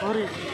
Sorry.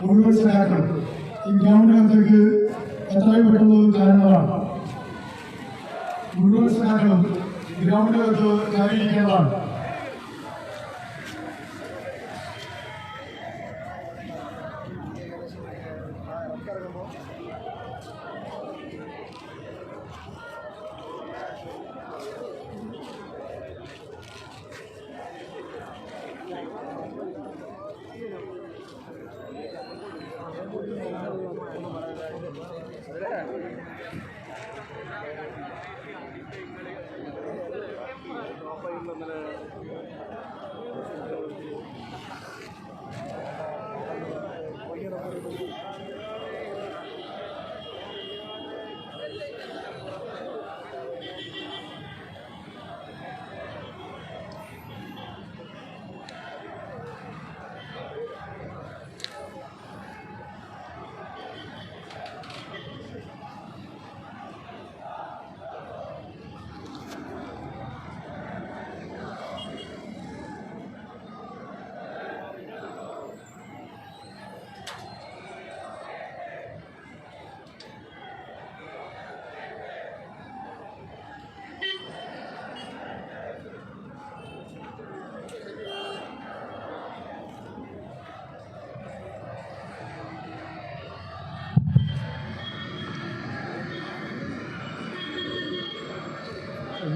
മുഴുവൻ സഹാക്കൾ ഈ ഗ്രൗണ്ടിനകത്തേക്ക് എത്രയും പെട്ടെന്ന് കയറേണ്ടതാണ്. മുഴുവൻ സഹാക്കളും ഗ്രൗണ്ടിനകത്ത് കയറിയിരിക്കേണ്ടതാണ്.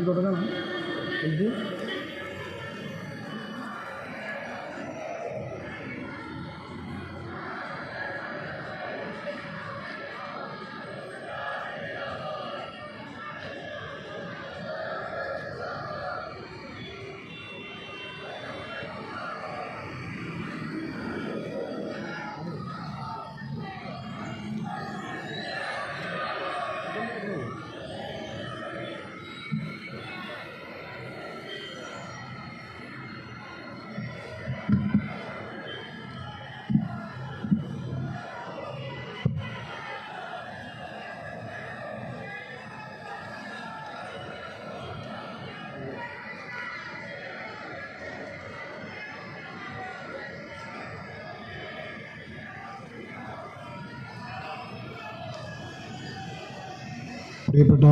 തുടങ്ങണം. പ്രിയപ്പെട്ട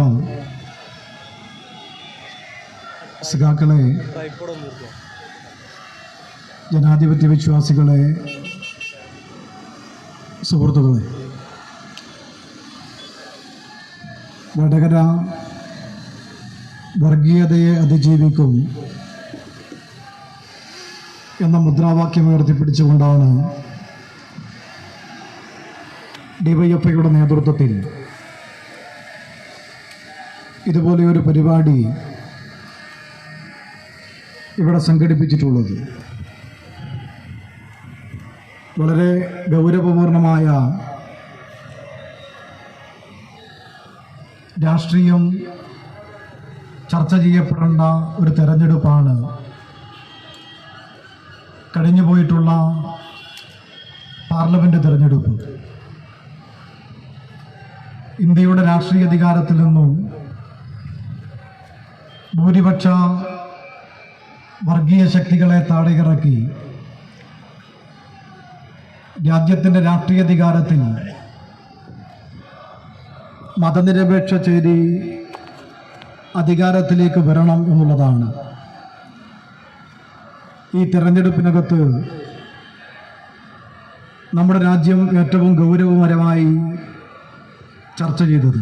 സഖാക്കളെ, ജനാധിപത്യ വിശ്വാസികളെ, സുഹൃത്തുക്കളെ, വടകര വർഗീയതയെ അതിജീവിക്കും എന്ന മുദ്രാവാക്യം ഉയർത്തിപ്പിടിച്ചുകൊണ്ടാണ് ഡിവൈഎഫ്ഐയുടെ നേതൃത്വത്തിൽ ഇതുപോലെയൊരു പരിപാടി ഇവിടെ സംഘടിപ്പിച്ചിട്ടുള്ളത്. വളരെ ഗൗരവപൂർണമായ രാഷ്ട്രീയം ചർച്ച ചെയ്യപ്പെടേണ്ട ഒരു തെരഞ്ഞെടുപ്പാണ് കഴിഞ്ഞുപോയിട്ടുള്ള പാർലമെന്റ് തെരഞ്ഞെടുപ്പ്. ഇന്ത്യയുടെ രാഷ്ട്രീയ അധികാരത്തിൽ നിന്നും ഭൂരിപക്ഷ വർഗീയ ശക്തികളെ താഴെയിറക്കി രാജ്യത്തിൻ്റെ രാഷ്ട്രീയ അധികാരത്തിൽ മതനിരപേക്ഷ ചേരി അധികാരത്തിലേക്ക് വരണം എന്നുള്ളതാണ് ഈ തെരഞ്ഞെടുപ്പിനകത്ത് നമ്മുടെ രാജ്യം ഏറ്റവും ഗൗരവപരമായി ചർച്ച ചെയ്തത്.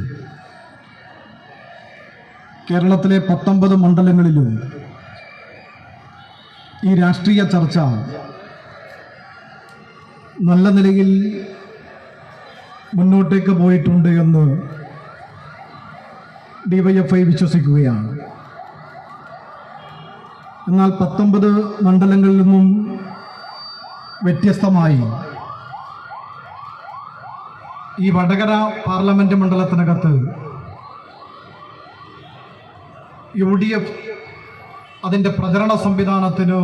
കേരളത്തിലെ 19 മണ്ഡലങ്ങളിലും ഈ രാഷ്ട്രീയ ചർച്ച നല്ല നിലയിൽ മുന്നോട്ടേക്ക് പോയിട്ടുണ്ട് എന്ന് ഡിവൈഎഫ്ഐ വിശ്വസിക്കുകയാണ്. എന്നാൽ 19 മണ്ഡലങ്ങളിൽ നിന്നും വ്യത്യസ്തമായി ഈ വടകര പാർലമെന്റ് മണ്ഡലത്തിനകത്ത് UDF അതിൻ്റെ പ്രചരണ സംവിധാനത്തിന്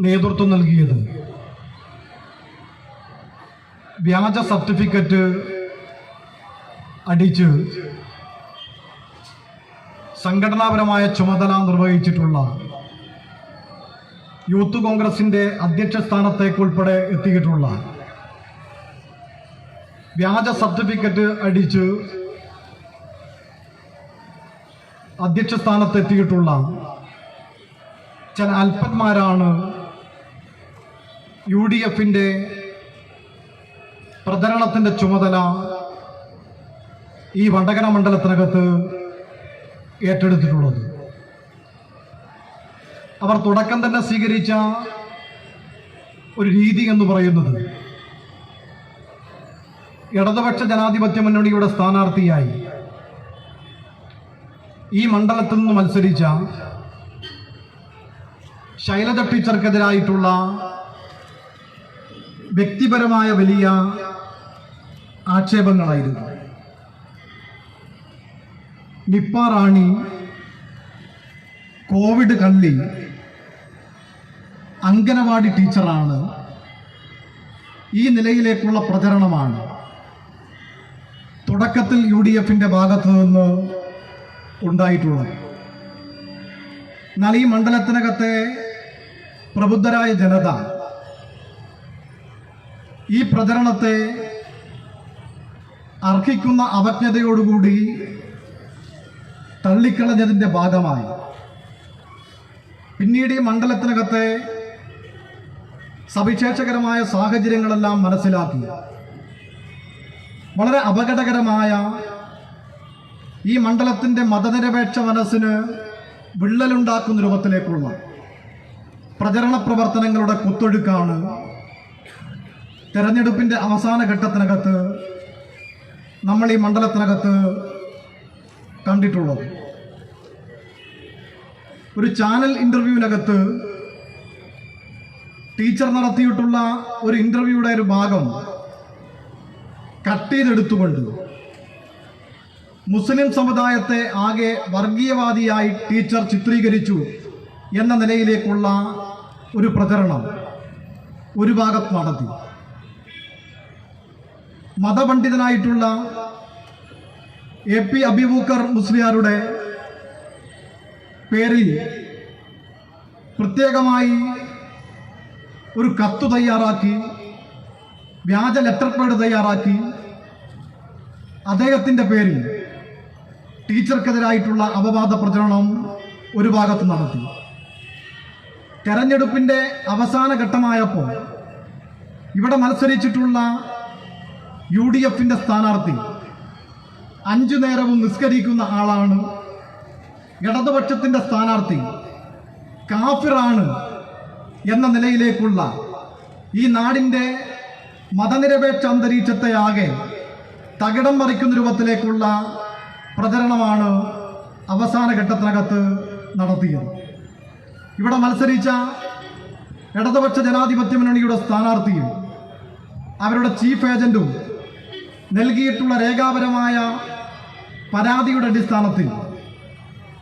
നേതൃത്വം നൽകിയത് വ്യാജ സർട്ടിഫിക്കറ്റ് അടിച്ച് സംഘടനാപരമായ ചുമതല നിർവഹിച്ചിട്ടുള്ള യൂത്ത് കോൺഗ്രസിൻ്റെ അധ്യക്ഷ സ്ഥാനത്തേക്കുൾപ്പെടെ എത്തിയിട്ടുള്ള വ്യാജ സർട്ടിഫിക്കറ്റ് അടിച്ച് അധ്യക്ഷ സ്ഥാനത്തെത്തിയിട്ടുള്ള ചില അല്പന്മാരാണ് UDFന്റെ പ്രചരണത്തിൻ്റെ ചുമതല ഈ വടകര മണ്ഡലത്തിനകത്ത് ഏറ്റെടുത്തിട്ടുള്ളത്. അവർ തുടക്കം തന്നെ സ്വീകരിച്ച ഒരു രീതി എന്ന് പറയുന്നത് ഇടതുപക്ഷ ജനാധിപത്യ മുന്നണിയുടെ സ്ഥാനാർത്ഥിയായി ഈ മണ്ഡലത്തിൽ നിന്ന് മത്സരിച്ച ശൈലജ ടീച്ചർക്കെതിരായിട്ടുള്ള വ്യക്തിപരമായ വലിയ ആക്ഷേപങ്ങളായിരുന്നു. നിപ്പ റാണി, കോവിഡ് കള്ളി, അംഗനവാടി ടീച്ചറാണ്, ഈ നിലയിലേക്കുള്ള പ്രചരണമാണ് തുടക്കത്തിൽ UDFന്റെ ഭാഗത്തു നിന്ന് ഉണ്ടായിട്ടുള്ളത്. എന്നാൽ ഈ മണ്ഡലത്തിനകത്തെ പ്രബുദ്ധരായ ജനത ഈ പ്രചരണത്തെ അർഹിക്കുന്ന അവജ്ഞതയോടുകൂടി തള്ളിക്കളഞ്ഞതിൻ്റെ ഭാഗമായി പിന്നീട് ഈ മണ്ഡലത്തിനകത്തെ സവിശേഷകരമായ സാഹചര്യങ്ങളെല്ലാം മനസ്സിലാക്കി വളരെ അപകടകരമായ ഈ മണ്ഡലത്തിൻ്റെ മതനിരപേക്ഷ മനസ്സിന് വിള്ളലുണ്ടാക്കുന്ന രൂപത്തിലേക്കുള്ള പ്രചരണ പ്രവർത്തനങ്ങളുടെ കുത്തൊഴുക്കാണ് തെരഞ്ഞെടുപ്പിൻ്റെ അവസാന ഘട്ടത്തിനകത്ത് നമ്മൾ ഈ മണ്ഡലത്തിനകത്ത് കണ്ടിട്ടുള്ളത്. ഒരു ചാനൽ ഇന്റർവ്യൂവിനകത്ത് ടീച്ചർ നടത്തിയിട്ടുള്ള ഒരു ഇന്റർവ്യൂയുടെ ഒരു ഭാഗം കട്ട് ചെയ്തെടുത്തുകൊണ്ട് മുസ്ലിം സമുദായത്തെ ആകെ വർഗീയവാദിയായി ടീച്ചർ ചിത്രീകരിച്ചു എന്ന നിലയിലേക്കുള്ള ഒരു പ്രചരണം ഒരു ഭാഗത്ത് നടത്തി. മതപണ്ഡിതനായിട്ടുള്ള AP അബൂബക്കർ മുസ്ലിയാരുടെ പേരിൽ പ്രത്യേകമായി ഒരു കത്ത് തയ്യാറാക്കി, വ്യാജ ലെറ്റർ പേഡ് തയ്യാറാക്കി അദ്ദേഹത്തിൻ്റെ പേരിൽ ടീച്ചർക്കെതിരായിട്ടുള്ള അപവാദ പ്രചരണം ഒരു ഭാഗത്ത് നടത്തി. തെരഞ്ഞെടുപ്പിൻ്റെ അവസാന ഘട്ടമായപ്പോൾ ഇവിടെ മത്സരിച്ചിട്ടുള്ള UDFന്റെ സ്ഥാനാർത്ഥി 5 നേരവും നിസ്കരിക്കുന്ന ആളാണ്. ഇടതുപക്ഷത്തിൻ്റെ സ്ഥാനാർത്ഥി കാഫിറാണ് എന്ന നിലയിലേക്കുള്ള ഈ നാടിൻ്റെ മതനിരപേക്ഷ അന്തരീക്ഷത്തെ ആകെ തകിടം മറിക്കുന്ന രൂപത്തിലേക്കുള്ള പ്രചരണമാണ് അവസാന ഘട്ടത്തിനകത്ത് നടത്തിയത്. ഇവിടെ മത്സരിച്ച ഇടതുപക്ഷ ജനാധിപത്യ മുന്നണിയുടെ സ്ഥാനാർത്ഥിയും അവരുടെ ചീഫ് ഏജന്റും നൽകിയിട്ടുള്ള രേഖാപരമായ പരാതിയുടെ അടിസ്ഥാനത്തിൽ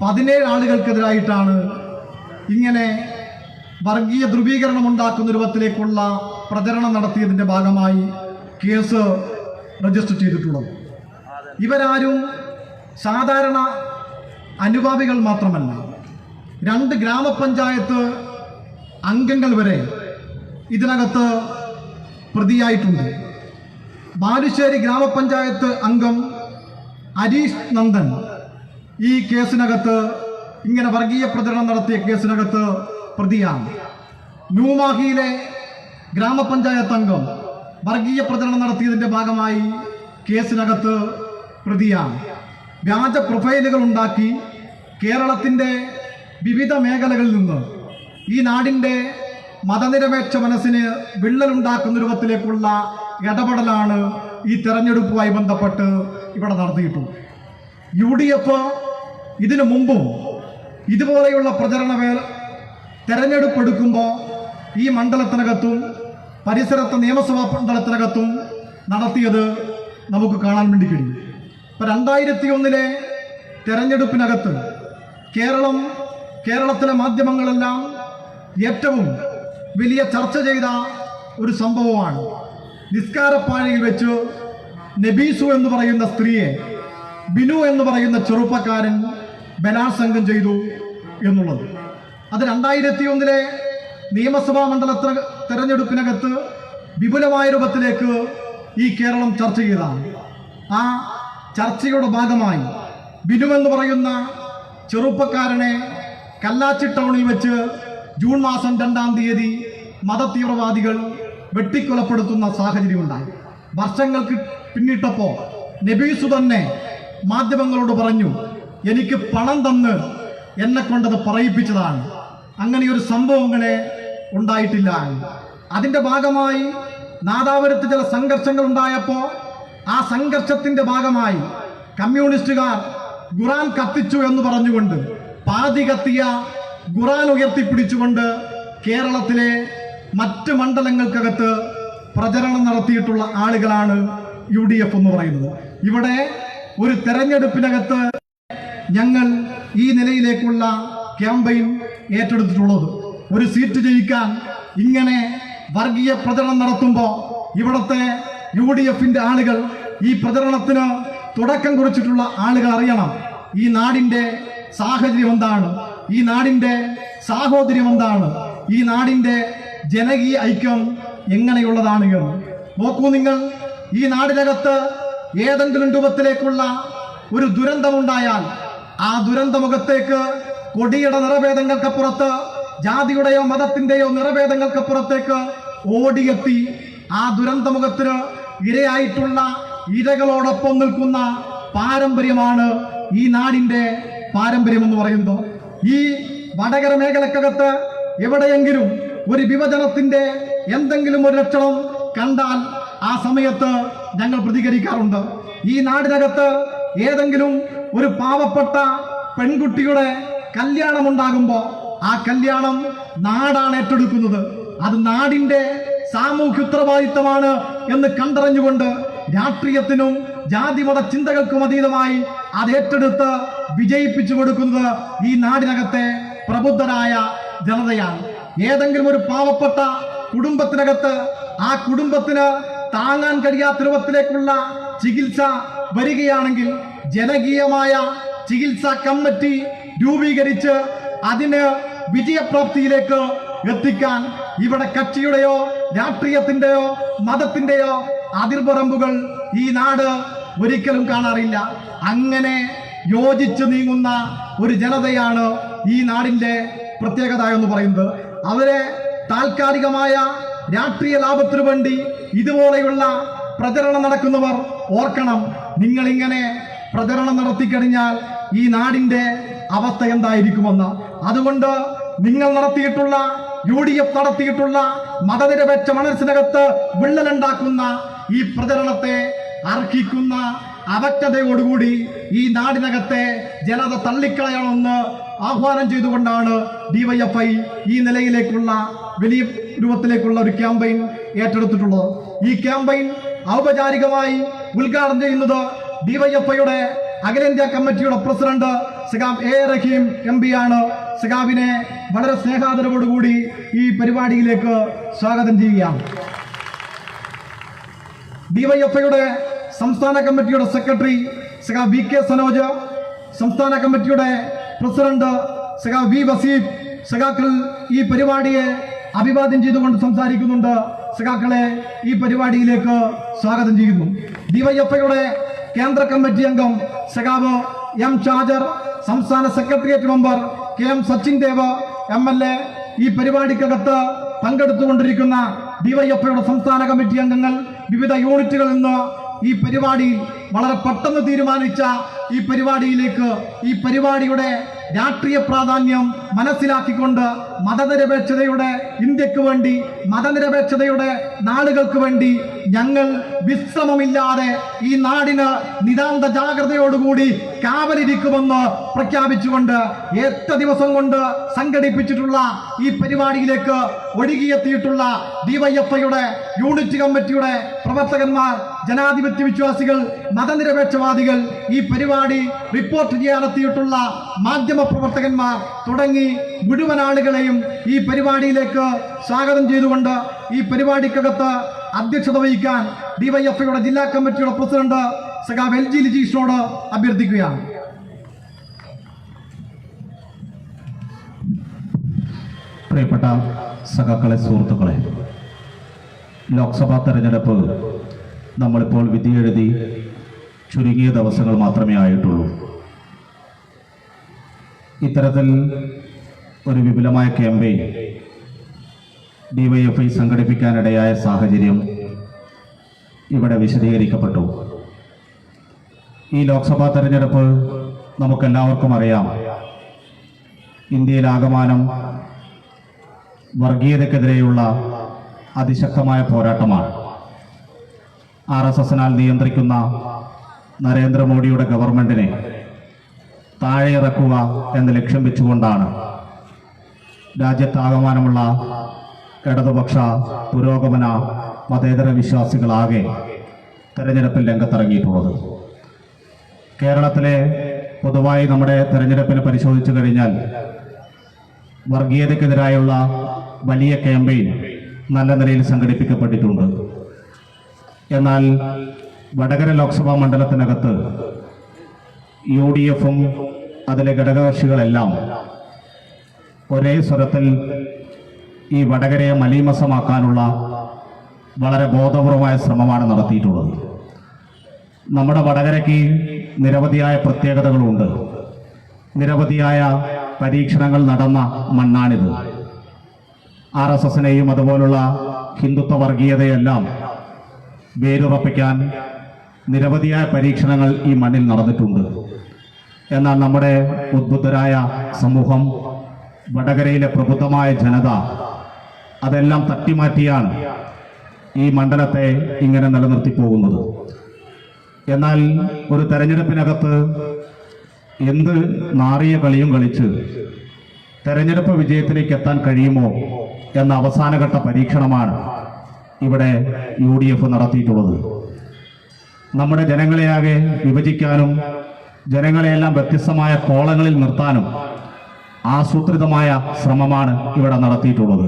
17 ആളുകൾക്കെതിരായിട്ടാണ് ഇങ്ങനെ വർഗീയ ധ്രുവീകരണം ഉണ്ടാക്കുന്ന രൂപത്തിലേക്കുള്ള പ്രചരണം നടത്തിയതിൻ്റെ ഭാഗമായി കേസ് രജിസ്റ്റർ ചെയ്തിട്ടുള്ളത്. ഇവരാരും സാധാരണ അനുഭാവികൾ മാത്രമല്ല, 2 ഗ്രാമപഞ്ചായത്ത് അംഗങ്ങൾ വരെ ഇതിനകത്ത് പ്രതിയായിട്ടുണ്ട്. ബാലുശ്ശേരി ഗ്രാമപഞ്ചായത്ത് അംഗം അരീഷ് നന്ദൻ ഈ കേസിനകത്ത്, ഇങ്ങനെ വർഗീയ പ്രചരണം നടത്തിയ കേസിനകത്ത് പ്രതിയാണ്. ന്യൂമാഹിയിലെ ഗ്രാമപഞ്ചായത്ത് അംഗം വർഗീയ പ്രചരണം നടത്തിയതിൻ്റെ ഭാഗമായി കേസിനകത്ത് പ്രതിയാണ്. വ്യാജ പ്രൊഫൈലുകൾ ഉണ്ടാക്കി കേരളത്തിൻ്റെ വിവിധ മേഖലകളിൽ നിന്ന് ഈ നാടിൻ്റെ മതനിരപേക്ഷ മനസ്സിന് വിള്ളലുണ്ടാക്കുന്ന രൂപത്തിലേക്കുള്ള ഇടപെടലാണ് ഈ തെരഞ്ഞെടുപ്പുമായി ബന്ധപ്പെട്ട് ഇവിടെ നടത്തിയിട്ടുള്ളത്. UDF ഇതിനു മുമ്പും ഇതുപോലെയുള്ള പ്രചരണ തെരഞ്ഞെടുപ്പ് എടുക്കുമ്പോൾ ഈ മണ്ഡലത്തിനകത്തും പരിസരത്തെ നിയമസഭാ മണ്ഡലത്തിനകത്തും നടത്തിയത് നമുക്ക് കാണാൻ വേണ്ടി കഴിയും. ഇപ്പം 2001 തെരഞ്ഞെടുപ്പിനകത്ത് കേരളത്തിലെ മാധ്യമങ്ങളെല്ലാം ഏറ്റവും വലിയ ചർച്ച ചെയ്ത ഒരു സംഭവമാണ് നിസ്കാരപ്പാഴയിൽ വെച്ച് നബീസു എന്ന് പറയുന്ന സ്ത്രീയെ ബിനു എന്ന് പറയുന്ന ചെറുപ്പക്കാരൻ ബലാത്സംഗം ചെയ്തു എന്നുള്ളത്. അത് 2001 നിയമസഭാ മണ്ഡല തെരഞ്ഞെടുപ്പിനകത്ത് വിപുലമായ രൂപത്തിലേക്ക് ഈ കേരളം ചർച്ച ചെയ്തതാണ്. ആ ചർച്ചയുടെ ഭാഗമായി ബിനു എന്ന് പറയുന്ന ചെറുപ്പക്കാരനെ കല്ലാച്ചി ടൗണിൽ വെച്ച് ജൂൺ മാസം 2-ാം തീയതി മതതീവ്രവാദികൾ വെട്ടിക്കൊലപ്പെടുത്തുന്ന സാഹചര്യമുണ്ടായി. വർഷങ്ങൾക്ക് പിന്നിട്ടപ്പോൾ നബീസു തന്നെ മാധ്യമങ്ങളോട് പറഞ്ഞു, എനിക്ക് പണം തന്ന് എന്നെ കൊണ്ടത് പറയിപ്പിച്ചതാണ്, അങ്ങനെയൊരു സംഭവങ്ങളെ ഉണ്ടായിട്ടില്ല. അതിന്റെ ഭാഗമായി നാദാപുരത്ത് ചില സംഘർഷങ്ങൾ ഉണ്ടായപ്പോൾ ആ സംഘർഷത്തിന്റെ ഭാഗമായി കമ്മ്യൂണിസ്റ്റുകാർ ഖുറാൻ കത്തിച്ചു എന്ന് പറഞ്ഞുകൊണ്ട് പാതി കത്തിയ ഖുറാൻ ഉയർത്തിപ്പിടിച്ചുകൊണ്ട് കേരളത്തിലെ മറ്റ് മണ്ഡലങ്ങൾക്കകത്ത് പ്രചരണം നടത്തിയിട്ടുള്ള ആളുകളാണ് UDF എന്ന് പറയുന്നത്. ഇവിടെ ഒരു തെരഞ്ഞെടുപ്പിനകത്ത് ഞങ്ങൾ ഈ നിലയിലേക്കുള്ള ക്യാമ്പയിൻ ഏറ്റെടുത്തിട്ടുള്ളത്. ഒരു സീറ്റ് ജയിക്കാൻ ഇങ്ങനെ വർഗീയ പ്രചരണം നടത്തുമ്പോൾ ഇവിടുത്തെ UDFന്റെ ആളുകൾ, ഈ പ്രചരണത്തിന് തുടക്കം കുറിച്ചിട്ടുള്ള ആളുകൾ അറിയണം ഈ നാടിന്റെ സാഹചര്യം എന്താണ്, ഈ നാടിന്റെ സാഹോദര്യം എന്താണ്, ഈ നാടിന്റെ ജനകീയ ഐക്യം എങ്ങനെയുള്ളതാണ് എന്ന് നോക്കൂ. നിങ്ങൾ ഈ നാടിനകത്ത് ഏതെങ്കിലും രൂപത്തിലേക്കുള്ള ഒരു ദുരന്തമുണ്ടായാൽ ആ ദുരന്തമുഖത്തേക്ക് കൊടിയുടെ നിറഭേദങ്ങൾക്കപ്പുറത്ത്, ജാതിയുടെയോ മതത്തിന്റെയോ നിറഭേദങ്ങൾക്കപ്പുറത്തേക്ക് ഓടിയെത്തി ആ ദുരന്തമുഖത്തിന് ഇരയായിട്ടുള്ള ഇരകളോടൊപ്പം നിൽക്കുന്ന പാരമ്പര്യമാണ് ഈ നാടിന്റെ പാരമ്പര്യം എന്ന് പറയുന്നത്. ഈ വടകര മേഖലക്കകത്ത് എവിടെയെങ്കിലും ഒരു വിഭജനത്തിന്റെ എന്തെങ്കിലും ഒരു ലക്ഷണം കണ്ടാൽ ആ സമയത്ത് ഞങ്ങൾ പ്രതികരിക്കാറുണ്ട്. ഈ നാടിനകത്ത് ഏതെങ്കിലും ഒരു പാവപ്പെട്ട പെൺകുട്ടിയുടെ കല്യാണം ഉണ്ടാകുമ്പോൾ ആ കല്യാണം നാടാണ് ഏറ്റെടുക്കുന്നത്, അത് നാടിന്റെ സാമൂഹ്യ ഉത്തരവാദിത്തമാണ് എന്ന് കണ്ടറിഞ്ഞുകൊണ്ട് രാഷ്ട്രീയത്തിനും ജാതിമത ചിന്തകൾക്കും അതീതമായി അത് ഏറ്റെടുത്ത് വിജയിപ്പിച്ചു കൊടുക്കുന്നത് ഈ നാടിനകത്തെ പ്രബുദ്ധരായ ജനതയാണ്. ഏതെങ്കിലും ഒരു പാവപ്പെട്ട കുടുംബത്തിനകത്ത് ആ കുടുംബത്തിന് താങ്ങാൻ കഴിയാത്ത രൂപത്തിലേക്കുള്ള ചികിത്സ വരികയാണെങ്കിൽ ജനകീയമായ ചികിത്സാ കമ്മിറ്റി രൂപീകരിച്ച് അതിന് വിജയപ്രാപ്തിയിലേക്ക് എത്തിക്കാൻ ഇവിടെ കക്ഷിയുടെയോ രാഷ്ട്രീയത്തിന്റെയോ മതത്തിന്റെയോ അതിർപറമ്പുകൾ ഈ നാട് ഒരിക്കലും കാണാറില്ല. അങ്ങനെ യോജിച്ച് നീങ്ങുന്ന ഒരു ജനതയാണ് ഈ നാടിന്റെ പ്രത്യേകത എന്ന് പറയുന്നത്. അവരെ താൽക്കാലികമായ രാഷ്ട്രീയ ലാഭത്തിനു വേണ്ടി ഇതുപോലെയുള്ള പ്രചരണം നടക്കുന്നവർ ഓർക്കണം, നിങ്ങളിങ്ങനെ പ്രചരണം നടത്തിക്കഴിഞ്ഞാൽ ഈ നാടിന്റെ അവസ്ഥ എന്തായിരിക്കുമെന്ന്. അതുകൊണ്ട് നിങ്ങൾ നടത്തിയിട്ടുള്ള UDF നടത്തിയിട്ടുള്ള മതനിരപേക്ഷ മനസ്സിനകത്ത് വിള്ളലുണ്ടാക്കുന്ന ഈ പ്രചരണത്തെ അർഹിക്കുന്ന അവജ്ഞതയോടുകൂടി ഈ നാടിനകത്തെ ജനത തള്ളിക്കളയണമെന്ന് ആഹ്വാനം ചെയ്തുകൊണ്ടാണ് DYFI ഈ നിലയിലേക്കുള്ള വലിയ രൂപത്തിലേക്കുള്ള ഒരു ക്യാമ്പയിൻ ഏറ്റെടുത്തിട്ടുള്ളത്. ഈ ക്യാമ്പയിൻ ഔപചാരികമായി ഉദ്ഘാടനം ചെയ്യുന്നത് DYFIയുടെ അഖിലേന്ത്യാ കമ്മിറ്റിയുടെ പ്രസിഡന്റ് സഖാവ് A. റഹീം MP ആണ്. സഖാവിനെ വളരെ സ്നേഹാദരവോടുകൂടി ഈ പരിപാടിയിലേക്ക് സ്വാഗതം ചെയ്യുകയാണ്. DYFIയുടെ സംസ്ഥാന കമ്മിറ്റിയുടെ സെക്രട്ടറി സഖാവ് VK സനോജ്, സംസ്ഥാന കമ്മിറ്റിയുടെ പ്രസിഡന്റ് സഖാവ് V. വസീഫ് സഖാക്കൾ ഈ പരിപാടിയെ അഭിവാദ്യം ചെയ്തുകൊണ്ട് സംസാരിക്കുന്നുണ്ട്. സഖാക്കളെ ഈ പരിപാടിയിലേക്ക് സ്വാഗതം ചെയ്യുന്നു. DYFIയുടെ കേന്ദ്ര കമ്മിറ്റി അംഗം സഖാവ് M. ഷാജർ, സംസ്ഥാന secretariat member KM. Sachin Dev MLA, ഈ പരിപാടിക്കകത്ത് പങ്കെടുത്തുകൊണ്ടിരിക്കുന്ന DYFIയുടെ സംസ്ഥാന കമ്മിറ്റി അംഗങ്ങൾ, വിവിധ യൂണിറ്റുകളിൽ നിന്ന് ഈ പരിപാടി വളരെ പെട്ടെന്ന് തീരുമാനിച്ച ഈ പരിപാടിയിലേക്ക്, ഈ പരിപാടിയുടെ രാഷ്ട്രീയ പ്രാധാന്യം മനസ്സിലാക്കിക്കൊണ്ട് മതനിരപേക്ഷതയുടെ ഇന്ത്യക്ക് വേണ്ടി, മതനിരപേക്ഷതയുടെ നാളുകൾക്ക് വേണ്ടി ഞങ്ങൾ വിശ്രമമില്ലാതെ ഈ നാടിന് നിതാന്ത ജാഗ്രതയോടുകൂടി കാവലിരിക്കുമെന്ന് പ്രഖ്യാപിച്ചുകൊണ്ട് 8 ദിവസം കൊണ്ട് സംഘടിപ്പിച്ചിട്ടുള്ള ഈ പരിപാടിയിലേക്ക് ഒഴുകിയെത്തിയിട്ടുള്ള ഡിവൈഎഫ്ഐയുടെ യൂണിറ്റ് കമ്മിറ്റിയുടെ പ്രവർത്തകന്മാർ, ജനാധിപത്യ വിശ്വാസികൾ, മതനിരപേക്ഷവാദികൾ, ഈ പരിപാടി റിപ്പോർട്ട് ചെയ്യാനെത്തിയിട്ടുള്ള മാധ്യമ പ്രവർത്തകന്മാർ തുടങ്ങി മുഴുവൻ ആളുകളെയും ഈ പരിപാടിയിലേക്ക് സ്വാഗതം ചെയ്തുകൊണ്ട് ഈ പരിപാടിക്കകത്ത് അധ്യക്ഷത വഹിക്കാൻ ഡിവൈഎഫ്ഐയുടെ ജില്ലാ കമ്മിറ്റിയുടെ പ്രസിഡന്റ് സഖാവ് LG ലിജീഷിനോട് അഭ്യർത്ഥിക്കുകയാണ്. പ്രിയപ്പെട്ട സഖാക്കളെ, സുഹൃത്തുക്കളെ, ലോക്സഭാ തെരഞ്ഞെടുപ്പ് നമ്മളിപ്പോൾ വിധിയെഴുതി ചുരുങ്ങിയ ദിവസങ്ങൾ മാത്രമേ ആയിട്ടുള്ളൂ. ഇത്തരത്തിൽ ഒരു വിപുലമായ ക്യാമ്പയിൻ ഡിവൈഎഫ്ഐ സംഘടിപ്പിക്കാനിടയായ സാഹചര്യം ഇവിടെ വിശദീകരിക്കപ്പെട്ടു. ഈ ലോക്സഭാ തെരഞ്ഞെടുപ്പ് നമുക്കെല്ലാവർക്കും അറിയാം, ഇന്ത്യയിലാകമാനം വർഗീയതയ്ക്കെതിരെയുള്ള അതിശക്തമായ പോരാട്ടമാണ്. RSSനാൽ നിയന്ത്രിക്കുന്ന നരേന്ദ്രമോദിയുടെ ഗവൺമെന്റിനെ താഴെയിറക്കുക എന്ന ലക്ഷ്യം വെച്ചുകൊണ്ടാണ് രാജ്യത്താകമാനമുള്ള ഇടതുപക്ഷ, പുരോഗമന, മതേതര വിശ്വാസികളാകെ തെരഞ്ഞെടുപ്പിൽ രംഗത്തിറങ്ങിയിട്ടുള്ളത്. കേരളത്തിലെ പൊതുവായി നമ്മുടെ തെരഞ്ഞെടുപ്പിനെ പരിശോധിച്ചു കഴിഞ്ഞാൽ വർഗീയതയ്ക്കെതിരായുള്ള വലിയ ക്യാമ്പയിൻ നല്ല നിലയിൽ സംഘടിപ്പിക്കപ്പെട്ടിട്ടുണ്ട്. എന്നാൽ വടകര ലോക്സഭാ മണ്ഡലത്തിനകത്ത് UDFും അതിലെ ഘടകകക്ഷികളെല്ലാം ഒരേ സ്വരത്തിൽ ഈ വടകരയെ മലീമസമാക്കാനുള്ള വളരെ ബോധപൂർവമായ ശ്രമമാണ് നടത്തിയിട്ടുള്ളത്. നമ്മുടെ വടകരയ്ക്ക് നിരവധിയായ പ്രത്യേകതകളുണ്ട്. നിരവധിയായ പരീക്ഷണങ്ങൾ നടന്ന മണ്ണാണിത്. RSSനെയും അതുപോലുള്ള ഹിന്ദുത്വ വർഗീയതയെല്ലാം വേരുറപ്പിക്കാൻ നിരവധിയായ പരീക്ഷണങ്ങൾ ഈ മണ്ണിൽ നടന്നിട്ടുണ്ട്. എന്നാൽ നമ്മുടെ ഉദ്ബുദ്ധരായ സമൂഹം, വടകരയിലെ പ്രബുദ്ധമായ ജനത അതെല്ലാം തട്ടിമാറ്റിയാണ് ഈ മണ്ഡലത്തെ ഇങ്ങനെ നിലനിർത്തി പോകുന്നത്. എന്നാൽ ഒരു തെരഞ്ഞെടുപ്പിനകത്ത് എന്ത് നാറിയ കളിയും കളിച്ച് തെരഞ്ഞെടുപ്പ് വിജയത്തിലേക്ക് എത്താൻ കഴിയുമോ എന്ന അവസാനഘട്ട പരീക്ഷണമാണ് ഇവിടെ UDF നടത്തിയിട്ടുള്ളത്. നമ്മുടെ ജനങ്ങളെയാകെ വിഭജിക്കാനും ജനങ്ങളെയെല്ലാം വ്യത്യസ്തമായ കോളങ്ങളിൽ നിർത്താനും ആസൂത്രിതമായ ശ്രമമാണ് ഇവിടെ നടത്തിയിട്ടുള്ളത്.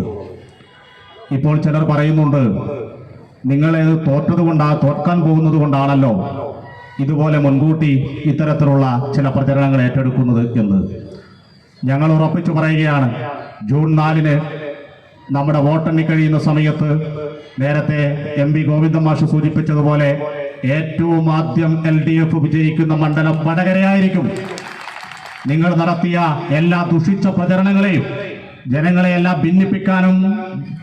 ഇപ്പോൾ ചിലർ പറയുന്നുണ്ട്, നിങ്ങളെ തോൽക്കാൻ പോകുന്നത് കൊണ്ടാണല്ലോ ഇതുപോലെ മുൻകൂട്ടി ഇത്തരത്തിലുള്ള ചില പ്രചരണങ്ങൾ ഏറ്റെടുക്കുന്നത് എന്ന്. ഞങ്ങൾ ഉറപ്പിച്ചു പറയുകയാണ്, ജൂൺ 4-ന് നമ്മുടെ വോട്ടെണ്ണി കഴിയുന്ന സമയത്ത് നേരത്തെ MP ഗോവിന്ദൻ മാഷ് സൂചിപ്പിച്ചതുപോലെ ഏറ്റവും ആദ്യം LDF വിജയിക്കുന്ന മണ്ഡലം വടകരയായിരിക്കും. നിങ്ങൾ നടത്തിയ എല്ലാ ദുഷിച്ച പ്രചരണങ്ങളെയും ജനങ്ങളെയെല്ലാം ഭിന്നിപ്പിക്കാനും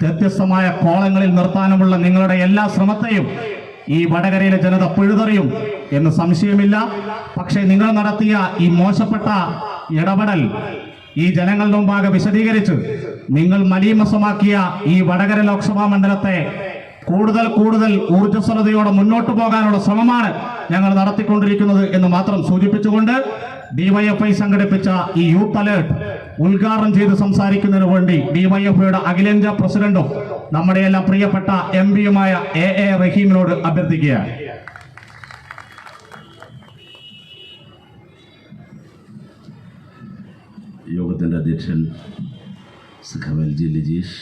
വ്യത്യസ്തമായ കോളങ്ങളിൽ നിർത്താനുമുള്ള നിങ്ങളുടെ എല്ലാ ശ്രമത്തെയും ഈ വടകരയിലെ ജനത പിഴുതെറിയും എന്ന് സംശയമില്ല. പക്ഷേ നിങ്ങൾ നടത്തിയ ഈ മോശപ്പെട്ട ഇടപെടൽ ഈ ജനങ്ങളുടെ മുമ്പാകെ വിശദീകരിച്ച് നിങ്ങൾ മലീമസമാക്കിയ ഈ വടകര ലോക്സഭാ മണ്ഡലത്തെ കൂടുതൽ ഊർജ്ജസ്വലതയോടെ മുന്നോട്ട് പോകാനുള്ള ശ്രമമാണ് ഞങ്ങൾ നടത്തിക്കൊണ്ടിരിക്കുന്നത് എന്ന് മാത്രം സൂചിപ്പിച്ചുകൊണ്ട് ഡിവൈഎഫ്ഐ സംഘടിപ്പിച്ച ഈ യൂത്ത് അലേർട്ട് ഉദ്ഘാടനം ചെയ്ത് സംസാരിക്കുന്നതിന് വേണ്ടി ഡിവൈഎഫ്ഐയുടെ അഖിലേന്ത്യാ പ്രസിഡന്റും നമ്മുടെ എല്ലാം പ്രിയപ്പെട്ട MP-യുമായ AA റഹീമിനോട് അഭ്യർത്ഥിക്കുകയാണ്. യോഗത്തിൻ്റെ അധ്യക്ഷൻ സഖാവ് LG ലിജീഷ്,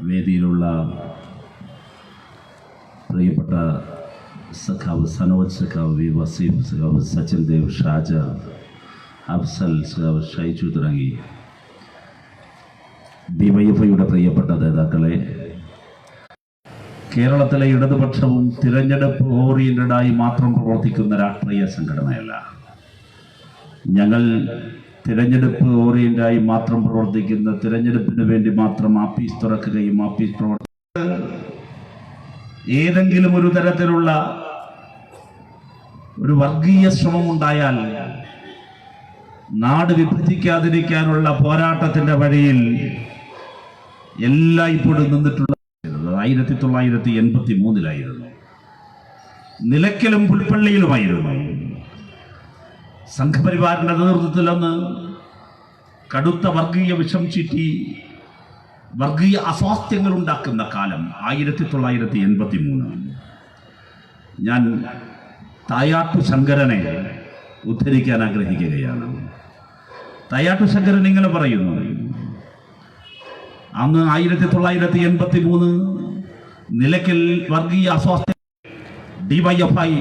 വേദിയിലുള്ള പ്രിയപ്പെട്ട സഖാവ് സനോജ്, സഖാവ് V വസീഫ്, സഖാവ് സച്ചിൻ ദേവ്, ഷാജ, അഫ്സൽ, സഖാവ് ഷൈജു തുടങ്ങി ഡിവൈഎഫ്ഐയുടെ പ്രിയപ്പെട്ട നേതാക്കളെ, കേരളത്തിലെ ഇടതുപക്ഷവും തിരഞ്ഞെടുപ്പ് ഓറിയന്റഡായി മാത്രം പ്രവർത്തിക്കുന്ന രാഷ്ട്രീയ സംഘടനയല്ല. ഞങ്ങൾ തിരഞ്ഞെടുപ്പ് ഓറിയന്റായി മാത്രം പ്രവർത്തിക്കുന്ന, തിരഞ്ഞെടുപ്പിന് വേണ്ടി മാത്രം ആഫീസ് തുറക്കുകയും ആഫീസ് ഏതെങ്കിലും ഒരു തരത്തിലുള്ള ഒരു വർഗീയ ശ്രമം ഉണ്ടായാൽ നാട് വിഭജിക്കാതിരിക്കാനുള്ള പോരാട്ടത്തിന്റെ വഴിയിൽ എല്ലായ്പ്പോഴും നിന്നിട്ടുള്ള 1983 നിലയ്ക്കലും പുൽപ്പള്ളിയിലുമായിരുന്നു. സംഘപരിവാറിന്റെ നേതൃത്വത്തിൽ അന്ന് കടുത്ത വർഗീയ വിഷം ചീറ്റി വർഗീയ അസ്വാസ്ഥ്യങ്ങൾ ഉണ്ടാക്കുന്ന കാലം 1983. ഞാൻ തായാട്ടു ശങ്കരനെ ഉദ്ധരിക്കാൻ ആഗ്രഹിക്കുകയാണ്. തായാട്ടു ശങ്കരൻ ഇങ്ങനെ പറയുന്നു, അന്ന് 1983 നിലയ്ക്കൽ വർഗീയ അസ്വാസ്ഥ്യ ഡിവൈഎഫ്ഐ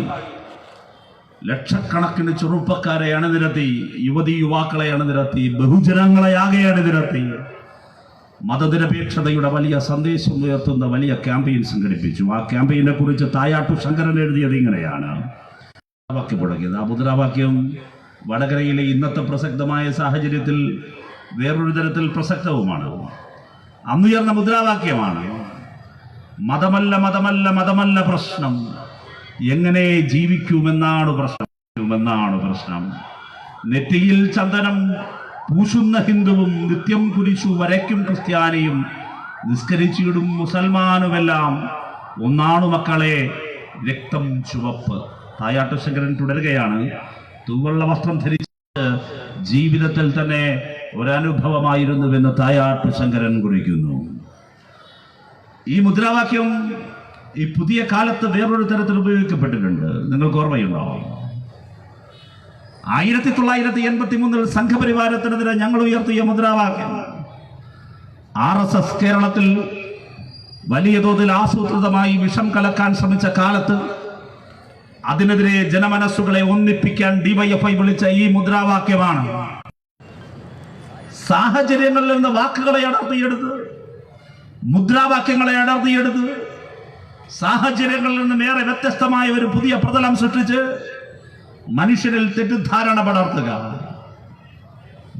ലക്ഷക്കണക്കിന് ചെറുപ്പക്കാരെ അണിനിരത്തി, യുവതി യുവാക്കളെ അണിനിരത്തി, ബഹുജനങ്ങളെ ആകെ അണിനിരത്തി മതനിരപേക്ഷതയുടെ വലിയ സന്ദേശം ഉയർത്തുന്ന വലിയ ക്യാമ്പയിൻ സംഘടിപ്പിച്ചു. ആ ക്യാമ്പയിനെ കുറിച്ച് തായാട്ടു ശങ്കരൻ എഴുതിയത് ഇങ്ങനെയാണ്. മുദ്രാവാക്യം മുടങ്ങിയത്. ആ മുദ്രാവാക്യം വടകരയിലെ ഇന്നത്തെ പ്രസക്തമായ സാഹചര്യത്തിൽ വേറൊരു തരത്തിൽ പ്രസക്തവുമാണ്. അന്നുയർന്ന മുദ്രാവാക്യമാണ്, മതമല്ല മതമല്ല മതമല്ല പ്രശ്നം, എങ്ങനെ ജീവിക്കുമെന്നാണ് പ്രശ്നം. നെറ്റിയിൽ ചന്ദനം പൂശുന്ന ഹിന്ദുവും നിത്യം കുരിശു വരയ്ക്കും ക്രിസ്ത്യാനിയും നിസ്കരിച്ചിടും മുസൽമാനുമെല്ലാം ഒന്നാണു മക്കളെ രക്തം ചുവപ്പ്. തായാട്ടു ശങ്കരൻ തുടരുകയാണ്, തൂവള്ള വസ്ത്രം ധരിച്ച് ജീവിതത്തിൽ തന്നെ ഒരനുഭവമായിരുന്നുവെന്ന് തായാട്ടു ശങ്കരൻ കുറിക്കുന്നു. ഈ മുദ്രാവാക്യം ഈ പുതിയ കാലത്ത് വേറൊരു തരത്തിൽ ഉപയോഗിക്കപ്പെട്ടിട്ടുണ്ട്. നിങ്ങൾക്ക് ഓർമ്മയുണ്ടോ? 1983 സംഘപരിവാരത്തിനെതിരെ ഞങ്ങൾ ഉയർത്തിയ മുദ്രാവാക്യം RSS കേരളത്തിൽ വലിയ തോതിൽ ആസൂത്രിതമായി വിഷം കലക്കാൻ ശ്രമിച്ച കാലത്ത് അതിനെതിരെ ജനമനസ്സുകളെ ഒന്നിപ്പിക്കാൻ ഡിവൈഎഫ്ഐ വിളിച്ച ഈ മുദ്രാവാക്യമാണ്. സാഹചര്യങ്ങളിൽ നിന്ന് വാക്കുകളെ അടർത്തിയെടുത്ത്, മുദ്രാവാക്യങ്ങളെ അടർത്തിയെടുത്ത്, സാഹചര്യങ്ങളിൽ നിന്നും ഏറെ വ്യത്യസ്തമായ ഒരു പുതിയ പ്രതലം സൃഷ്ടിച്ച് മനുഷ്യരിൽ തെറ്റിദ്ധാരണ പടർത്തുക.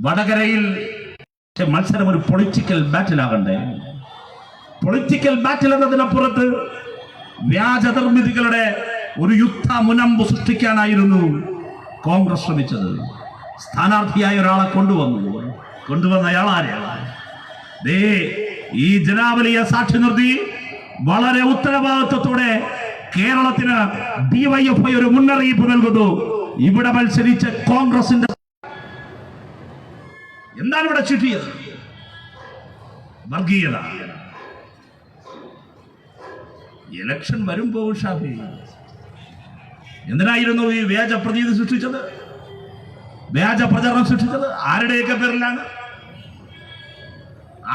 വടകരയിൽ മത്സരം ഒരു പൊളിറ്റിക്കൽ ബാറ്റിലാകണ്ടേ? പൊളിറ്റിക്കൽ ബാറ്റിൽ എന്നതിനപ്പുറത്ത് വ്യാജ നിർമ്മിതികളുടെ ഒരു യുദ്ധ മുനമ്പ് സൃഷ്ടിക്കാനായിരുന്നു കോൺഗ്രസ് ശ്രമിച്ചത്. സ്ഥാനാർത്ഥിയായ ഒരാളെ കൊണ്ടുവന്ന അയാളാരെയാണ്? ഈ ജനാവലിയെ സാക്ഷി നിർത്തി വളരെ ഉത്തരവാദിത്വത്തോടെ കേരളത്തിന് ഡിവൈഎഫ്ഐ ഒരു മുന്നറിയിപ്പ് നൽകുന്നു. ഇവിടെ മത്സരിച്ച കോൺഗ്രസിന്റെ എന്താണ് ഇവിടെ ചുറ്റിയത്? വർഗീയത. ഇലക്ഷൻ വരുമ്പോൾ ഷാഫി എന്തിനായിരുന്നു ഈ വ്യാജ പ്രതീതി സൃഷ്ടിച്ചത്, വ്യാജ പ്രചരണം സൃഷ്ടിച്ചത്? ആരുടെയൊക്കെ പേരിലാണ്?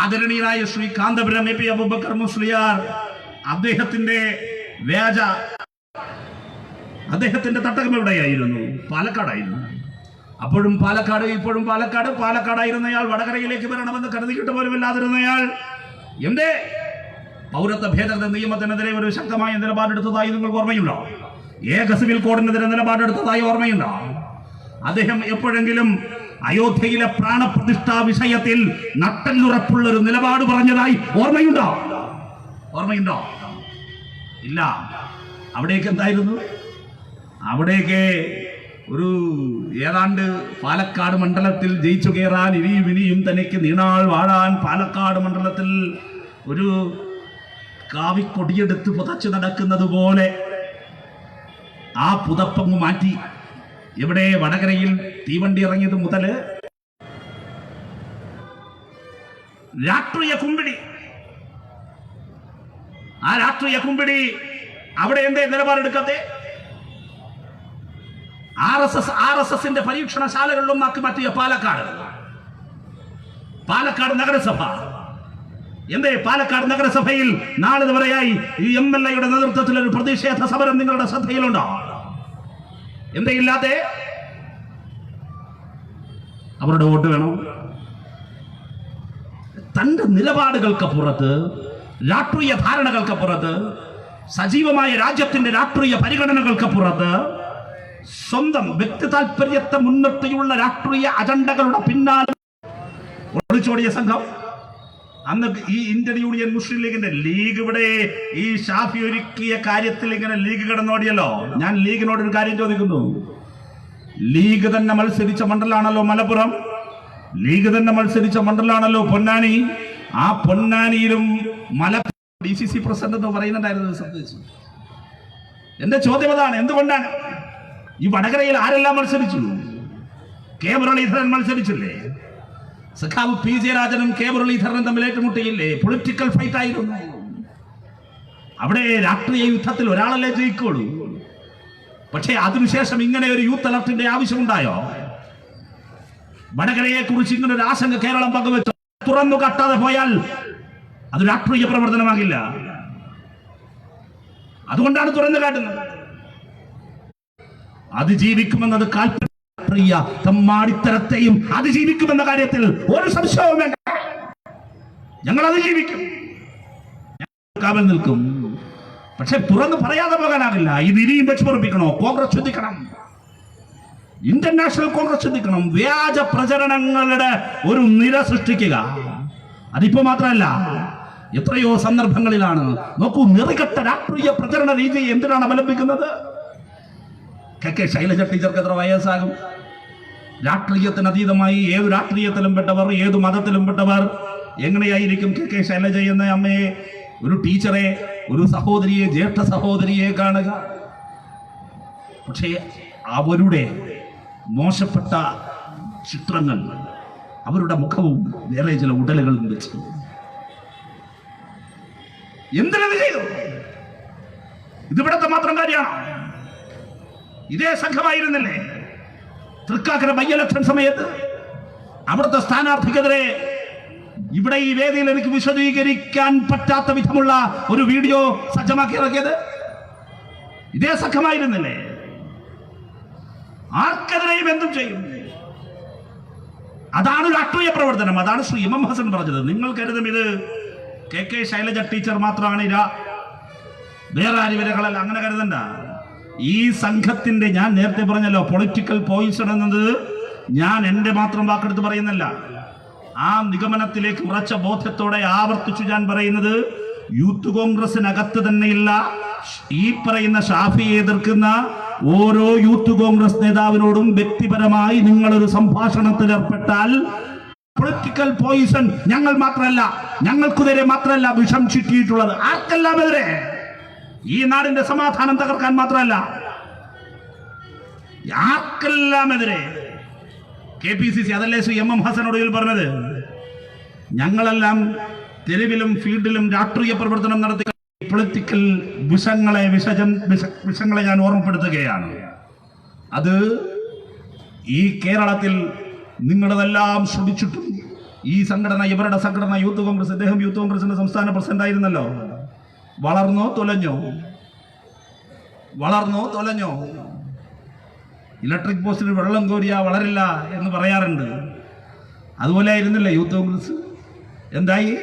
ആദരണീയനായ ശ്രീ കാന്തപുരം എ പി അബൂബക്കർ മുസ്ലിയാർ അദ്ദേഹത്തിന്റെ തട്ടകം എവിടെയായിരുന്നു? പാലക്കാടായിരുന്നു. അപ്പോഴും പാലക്കാട്, ഇപ്പോഴും പാലക്കാട്. പാലക്കാടായിരുന്നയാൾ വടകരയിലേക്ക് വരണമെന്ന് കരുതിയിട്ട് പോലും ഇല്ലാതിരുന്നയാൾ എന്തേ പൗരത്വ ഭേദഗതി നിയമത്തിനെതിരെ ഒരു ശക്തമായ നിലപാടെടുത്തതായി നിങ്ങൾക്ക് ഓർമ്മയുണ്ടോ? ഏക സിവിൽ കോഡിനെതിരെ നിലപാടെടുത്തതായി ഓർമ്മയുണ്ടോ? അദ്ദേഹം എപ്പോഴെങ്കിലും അയോധ്യയിലെ പ്രാണപ്രതിഷ്ഠാ വിഷയത്തിൽ നട്ടെല്ലുറപ്പുള്ള ഒരു നിലപാട് പറഞ്ഞതായി ഓർമ്മയുണ്ടോ? ഇല്ല. അവിടേക്ക് എന്തായിരുന്നു? അവിടേക്ക് ഒരു ഏതാണ്ട് പാലക്കാട് മണ്ഡലത്തിൽ ജയിച്ചു കയറാൻ ഇനിയും തനിക്ക് നീണാൾ വാഴാൻ പാലക്കാട് മണ്ഡലത്തിൽ ഒരു കാവിക്കൊടിയെടുത്ത് പുതച്ചു നടക്കുന്നത് പോലെ ആ പുതപ്പങ്ങ് മാറ്റി. ഇവിടെ വടകരയിൽ തീവണ്ടി ഇറങ്ങിയത് മുതല് രാഷ്ട്രീയ കുമ്പിടി. ആ രാഷ്ട്രീയ കുമ്പിടി അവിടെ എന്തേ നിലപാടെടുക്കാതെ? RSSന്റെ പരീക്ഷണശാലകളിലൊന്നാക്കി മാറ്റിയ പാലക്കാട് നഗരസഭ. എന്തേ പാലക്കാട് നഗരസഭയിൽ നാളെ വരെയായി ഈ MLA-യുടെ നേതൃത്വത്തിൽ ഒരു പ്രതിഷേധ സമരം നിങ്ങളുടെ ശ്രദ്ധയിലുണ്ടോ? എന്തേ ഇല്ലാതെ? അവരുടെ വോട്ട് വേണം. തന്റെ നിലപാടുകൾക്കപ്പുറത്ത്, രാഷ്ട്രീയ ധാരണകൾക്കപ്പുറത്ത്, സജീവമായ രാജ്യത്തിന്റെ രാഷ്ട്രീയ പരിഗണനകൾക്കപ്പുറത്ത് സ്വന്തം വ്യക്തി താല്പര്യത്തെ മുൻനിർത്തിയുള്ള രാഷ്ട്രീയ അജണ്ടകളുടെ പിന്നാലെ ഒളിച്ചോടിയ സംഘം. അന്ന് ഈ ഇന്ത്യൻ യൂണിയൻ മുസ്ലിം ലീഗിന്റെ ഇവിടെ ഈ ഷാഫി ഒരുക്കിയ കാര്യത്തിൽ ഇങ്ങനെ ലീഗ് കിടന്നോടിയല്ലോ. ഞാൻ ലീഗിനോട് ഒരു കാര്യം ചോദിക്കുന്നു. ലീഗ് തന്നെ മത്സരിച്ച മണ്ഡലാണല്ലോ മലപ്പുറം, ലീഗ് തന്നെ മത്സരിച്ച മണ്ഡലാണല്ലോ പൊന്നാനി. ആ പൊന്നാനിയിലും മലപ്പുറം DCC പ്രസിഡന്റ് എന്ന് പറയുന്നുണ്ടായിരുന്നു ശ്രദ്ധിച്ചു. എന്റെ ചോദ്യം അതാണ്, എന്തുകൊണ്ടാണ് ഈ വടകരയിൽ ആരെല്ലാം മത്സരിച്ചു? കെ മുരളീധരൻ മത്സരിച്ചില്ലേ? സഖാവ് P.J. രാജനും കെ മുരളീധരനും തമ്മിൽ ഏറ്റുമുട്ടിയില്ലേ? പൊളിറ്റിക്കൽ ഫൈറ്റ് ആയിരുന്നു. അവിടെ രാഷ്ട്രീയ യുദ്ധത്തിൽ ഒരാളല്ലേ ജയിക്കുള്ളൂ. പക്ഷേ അതിനുശേഷം ഇങ്ങനെ ഒരു യൂത്ത് അലർട്ടിന്റെ ആവശ്യമുണ്ടായോ? വടകരയെ കുറിച്ച് ഇങ്ങനെ ഒരു ആശങ്ക കേരളം പങ്കുവെച്ചു. തുറന്നു കാട്ടാതെ പോയാൽ അത് രാഷ്ട്രീയ പ്രവർത്തനമാകില്ല. അതുകൊണ്ടാണ് തുറന്നു കാട്ടുന്നത്. അതിജീവിക്കുമെന്നത് രാഷ്ട്രീയ തമ്മാടിത്തരത്തെയും അതിജീവിക്കുമെന്ന കാര്യത്തിൽ ഒരു സംശയവും വേണ്ട. ഞങ്ങൾ അതിജീവിക്കും, കാവൽ നിൽക്കും. പക്ഷെ തുറന്ന് പറയാതെ പോകാനാകില്ല. ഇത് ഇനിയും വെച്ച് പൊറപ്പിക്കണോ? കോൺഗ്രസ് ചിന്തിക്കണം, ഇന്റർനാഷണൽ കോൺഗ്രസ് ചിന്തിക്കണം. വ്യാജ പ്രചരണങ്ങളുടെ ഒരു നിര സൃഷ്ടിക്കുക. അതിപ്പോ മാത്രമല്ല, എത്രയോ സന്ദർഭങ്ങളിലാണ്. നോക്കൂ, നെറികെട്ട രാഷ്ട്രീയ പ്രചരണ രീതി എന്തിനാണ് അവലംബിക്കുന്നത്? കെ ശൈലജ ടീച്ചർക്ക് എത്ര വയസ്സാകും? രാഷ്ട്രീയത്തിന് അതീതമായി ഏതു രാഷ്ട്രീയത്തിലും പെട്ടവർ, ഏതു മതത്തിലും പെട്ടവർ എങ്ങനെയായിരിക്കും കെ ശൈലജ എന്ന അമ്മയെ, ഒരു ടീച്ചറെ, ഒരു സഹോദരിയെ, ജ്യേഷ്ഠ സഹോദരിയെ കാണുക? പക്ഷേ അവരുടെ മോശപ്പെട്ട ചിത്രങ്ങൾ, അവരുടെ മുഖവും വേറെ ചില ഉടലുകളും വെച്ച് എന്തിനത് ചെയ്തു? ഇതിവിടത്തെ മാത്രം കാര്യമാണ്. ഇതേ സംഘമായിരുന്നില്ലേ തൃക്കാക്കര ബൈ ഇലക്ഷൻ സമയത്ത് അവിടുത്തെ സ്ഥാനാർത്ഥിക്കെതിരെ ഇവിടെ ഈ വേദിയിൽ എനിക്ക് വിശദീകരിക്കാൻ പറ്റാത്ത വിധമുള്ള ഒരു വീഡിയോ സജ്ജമാക്കി ഇറക്കിയത്? ഇതേ സംഘമായിരുന്നില്ലേ? ആർക്കെതിരെയും എന്തും ചെയ്യും. അതാണ് രാഷ്ട്രീയ പ്രവർത്തനം. അതാണ് ശ്രീ എം ഹസൻ പറഞ്ഞത്. നിങ്ങൾ കരുതും ഇത് കെ ശൈലജ ടീച്ചർ മാത്രമാണ് വേറെ ആരുവരകളല്ല. അങ്ങനെ കരുതണ്ട. ഈ സംഘത്തിന്റെ, ഞാൻ നേരത്തെ പറഞ്ഞല്ലോ, പൊളിറ്റിക്കൽ പോയിസൺ എന്നത് ഞാൻ എന്റെ മാത്രം വാക്കെടുത്ത് പറയുന്നല്ല. ആ നിഗമനത്തിലേക്ക് ഉറച്ച ബോധ്യത്തോടെ ആവർത്തിച്ചു ഞാൻ പറയുന്നത്, യൂത്ത് കോൺഗ്രസിനകത്ത് തന്നെയുള്ള ഈ പറയുന്ന ഷാഫിയെ എതിർക്കുന്ന ഓരോ യൂത്ത് കോൺഗ്രസ് നേതാവിനോടും വ്യക്തിപരമായി നിങ്ങളൊരു സംഭാഷണത്തിൽ ഏർപ്പെട്ടാൽ പൊളിറ്റിക്കൽ പോയിസൺ ഞങ്ങൾ മാത്രമല്ല, ഞങ്ങൾക്കെതിരെ മാത്രമല്ല വിഷം ചുറ്റിയിട്ടുള്ളത്. ആർക്കെല്ലാം എതിരെ? ഈ നാടിന്റെ സമാധാനം തകർക്കാൻ മാത്രമല്ല, ആർക്കെല്ലാം എതിരെ. KPCC അതല്ലേ ശ്രീ എം ഹസനോട് പറഞ്ഞത്? ഞങ്ങളെല്ലാം തെരുവിലും ഫീൽഡിലും രാഷ്ട്രീയ പ്രവർത്തനം നടത്തി പൊളിറ്റിക്കൽ വിഷങ്ങളെ ഞാൻ ഓർമ്മപ്പെടുത്തുകയാണ്. അത് ഈ കേരളത്തിൽ നിങ്ങളതെല്ലാം ശ്രമിച്ചിട്ടും ഈ സംഘടന, ഇവരുടെ സംഘടന യൂത്ത് കോൺഗ്രസ്, അദ്ദേഹം യൂത്ത് കോൺഗ്രസിന്റെ സംസ്ഥാന പ്രസിഡന്റ് ആയിരുന്നല്ലോ, വളർന്നോ തൊലഞ്ഞോ? വളർന്നോ തൊലഞ്ഞോ? ഇലക്ട്രിക് പോസ്റ്റിന് വെള്ളം കോരിയാ വളരില്ല എന്ന് പറയാറുണ്ട്. അതുപോലെ ആയിരുന്നില്ല യൂത്ത് കോൺഗ്രസ്. എന്തായി?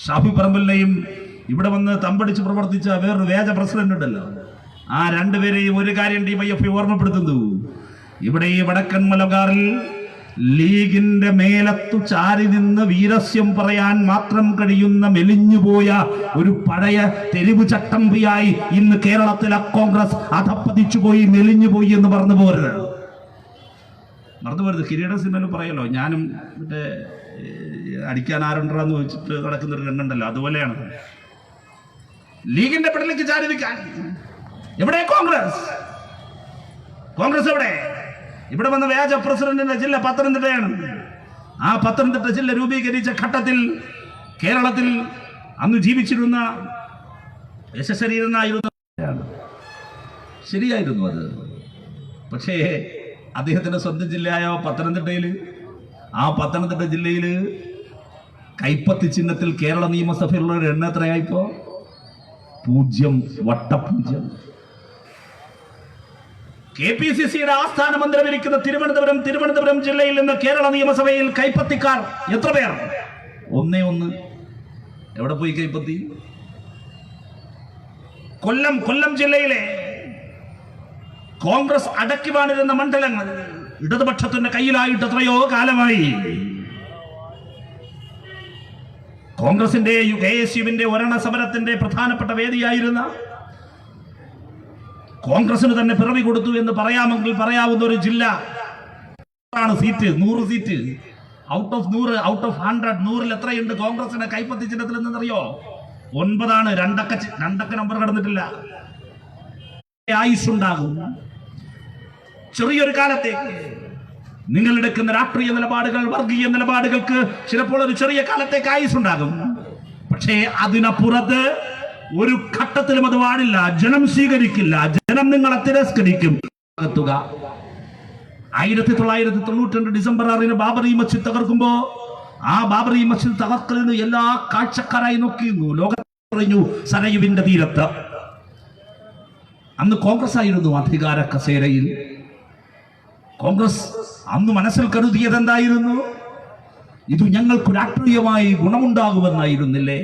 ഷാഫി പറമ്പലിനെയും ഇവിടെ വന്ന് തമ്പടിച്ച് പ്രവർത്തിച്ച വേറൊരു വ്യാജ പ്രസിഡന്റ് ഉണ്ടല്ലോ, ആ രണ്ടുപേരെയും ഒരു കാര്യം DYFI ഓർമ്മപ്പെടുത്തുന്നു. ഇവിടെ ഈ വടക്കൻ മലബാറിൽ ലീഗിന്റെ മേലത്തു ചാരി നിന്ന് വീരസ്യം പറയാൻ മാത്രം കഴിയുന്ന മെലിഞ്ഞുപോയ ഒരു പഴയ തെരുവ് ചട്ടമ്പിയായി ഇന്ന് കേരളത്തിലെ കോൺഗ്രസ് അധപ്പതിച്ചുപോയി, മെലിഞ്ഞുപോയി എന്ന് മറന്നു പോരുത്. കിരീട സിനിമയിൽ പറയല്ലോ, ഞാനും മറ്റേ അടിക്കാൻ ആരുണ്ടെന്ന് ചോദിച്ചിട്ട് നടക്കുന്നൊരു രംഗുണ്ടല്ലോ, അതുപോലെയാണ് ലീഗിന്റെ പിടലേക്ക് ചാരി നിൽക്കാൻ. എവിടെ കോൺഗ്രസ്? കോൺഗ്രസ് എവിടെ? ഇവിടെ വന്ന വ്യാജ പ്രസിഡന്റിന്റെ ജില്ല പത്തനംതിട്ടയാണ്. ആ പത്തനംതിട്ട ജില്ല രൂപീകരിച്ച ഘട്ടത്തിൽ കേരളത്തിൽ അന്ന് ജീവിച്ചിരുന്ന യശശരീരനായിരുന്നു. ശരിയായിരുന്നു അത്. പക്ഷേ അദ്ദേഹത്തിന്റെ സ്വന്തം ജില്ലയായ പത്തനംതിട്ടയിൽ, ആ പത്തനംതിട്ട ജില്ലയിൽ കൈപ്പത്തി ചിഹ്നത്തിൽ കേരള നിയമസഭയിലുള്ള എണ്ണം എത്രയായിപ്പോ? 0, വട്ടപൂജ്യം. KPCCയുടെ ആസ്ഥാന മന്ദിരമിരിക്കുന്ന തിരുവനന്തപുരം ജില്ലയിൽ നിന്ന് കേരള നിയമസഭയിൽ കൈപ്പത്തിക്കാർ എത്ര പേർ? 1. എവിടെ പോയി കൈപ്പത്തി? കൊല്ലം ജില്ലയിലെ കോൺഗ്രസ് അടക്കി വാണിരുന്ന മണ്ഡലങ്ങൾ ഇടതുപക്ഷത്തിന്റെ കയ്യിലായിട്ട് എത്രയോ കാലമായി. കോൺഗ്രസിന്റെ KSUവിന്റെ ഒരെണ്ണ സമരത്തിന്റെ പ്രധാനപ്പെട്ട വേദിയായിരുന്ന കോൺഗ്രസിന് തന്നെ പിറവി കൊടുത്തു എന്ന് പറയാമെങ്കിൽ പറയാവുന്ന ഒരു ജില്ല ആണ് seat, 100 seat. Out of 100, out of 100, 100ൽ എത്രയുണ്ട് കോൺഗ്രസിന് കൈപ്പത്തി ചിഹ്നത്തിൽ നിന്നറിയോ? 9 രണ്ടക്ക നമ്പർ കടന്നിട്ടില്ല. ആയുസ്സുണ്ടാകും. ചെറിയൊരു കാലത്തേക്ക് നിങ്ങൾ എടുക്കുന്ന രാഷ്ട്രീയ നിലപാടുകൾ, വർഗീയ നിലപാടുകൾക്ക് ചിലപ്പോൾ ഒരു ചെറിയ കാലത്തേക്ക് ആയുസ്സുണ്ടാകും. പക്ഷേ അതിനപ്പുറത്ത് ഒരു ഘട്ടത്തിലും അത് പാടില്ല. ജനം സ്വീകരിക്കില്ല, ജനം നിങ്ങളെ തിരസ്കരിക്കും. 1992 ഡിസംബർ 6 ബാബറി മസ്ജിദ് തകർക്കുമ്പോ ആ ബാബറി മസ്ജിദ് തകർക്കലിന് എല്ലാ കാഴ്ചക്കാരായി നോക്കിയിരുന്നു. ലോകത്തറിഞ്ഞു സരയുവിന്റെ തീരത്ത്. അന്ന് കോൺഗ്രസ് ആയിരുന്നു അധികാര കസേരയിൽ. കോൺഗ്രസ് അന്ന് മനസ്സിൽ കരുതിയത് എന്തായിരുന്നു? ഇത് ഞങ്ങൾക്ക് രാഷ്ട്രീയമായി ഗുണമുണ്ടാകുമെന്നായിരുന്നില്ലേ?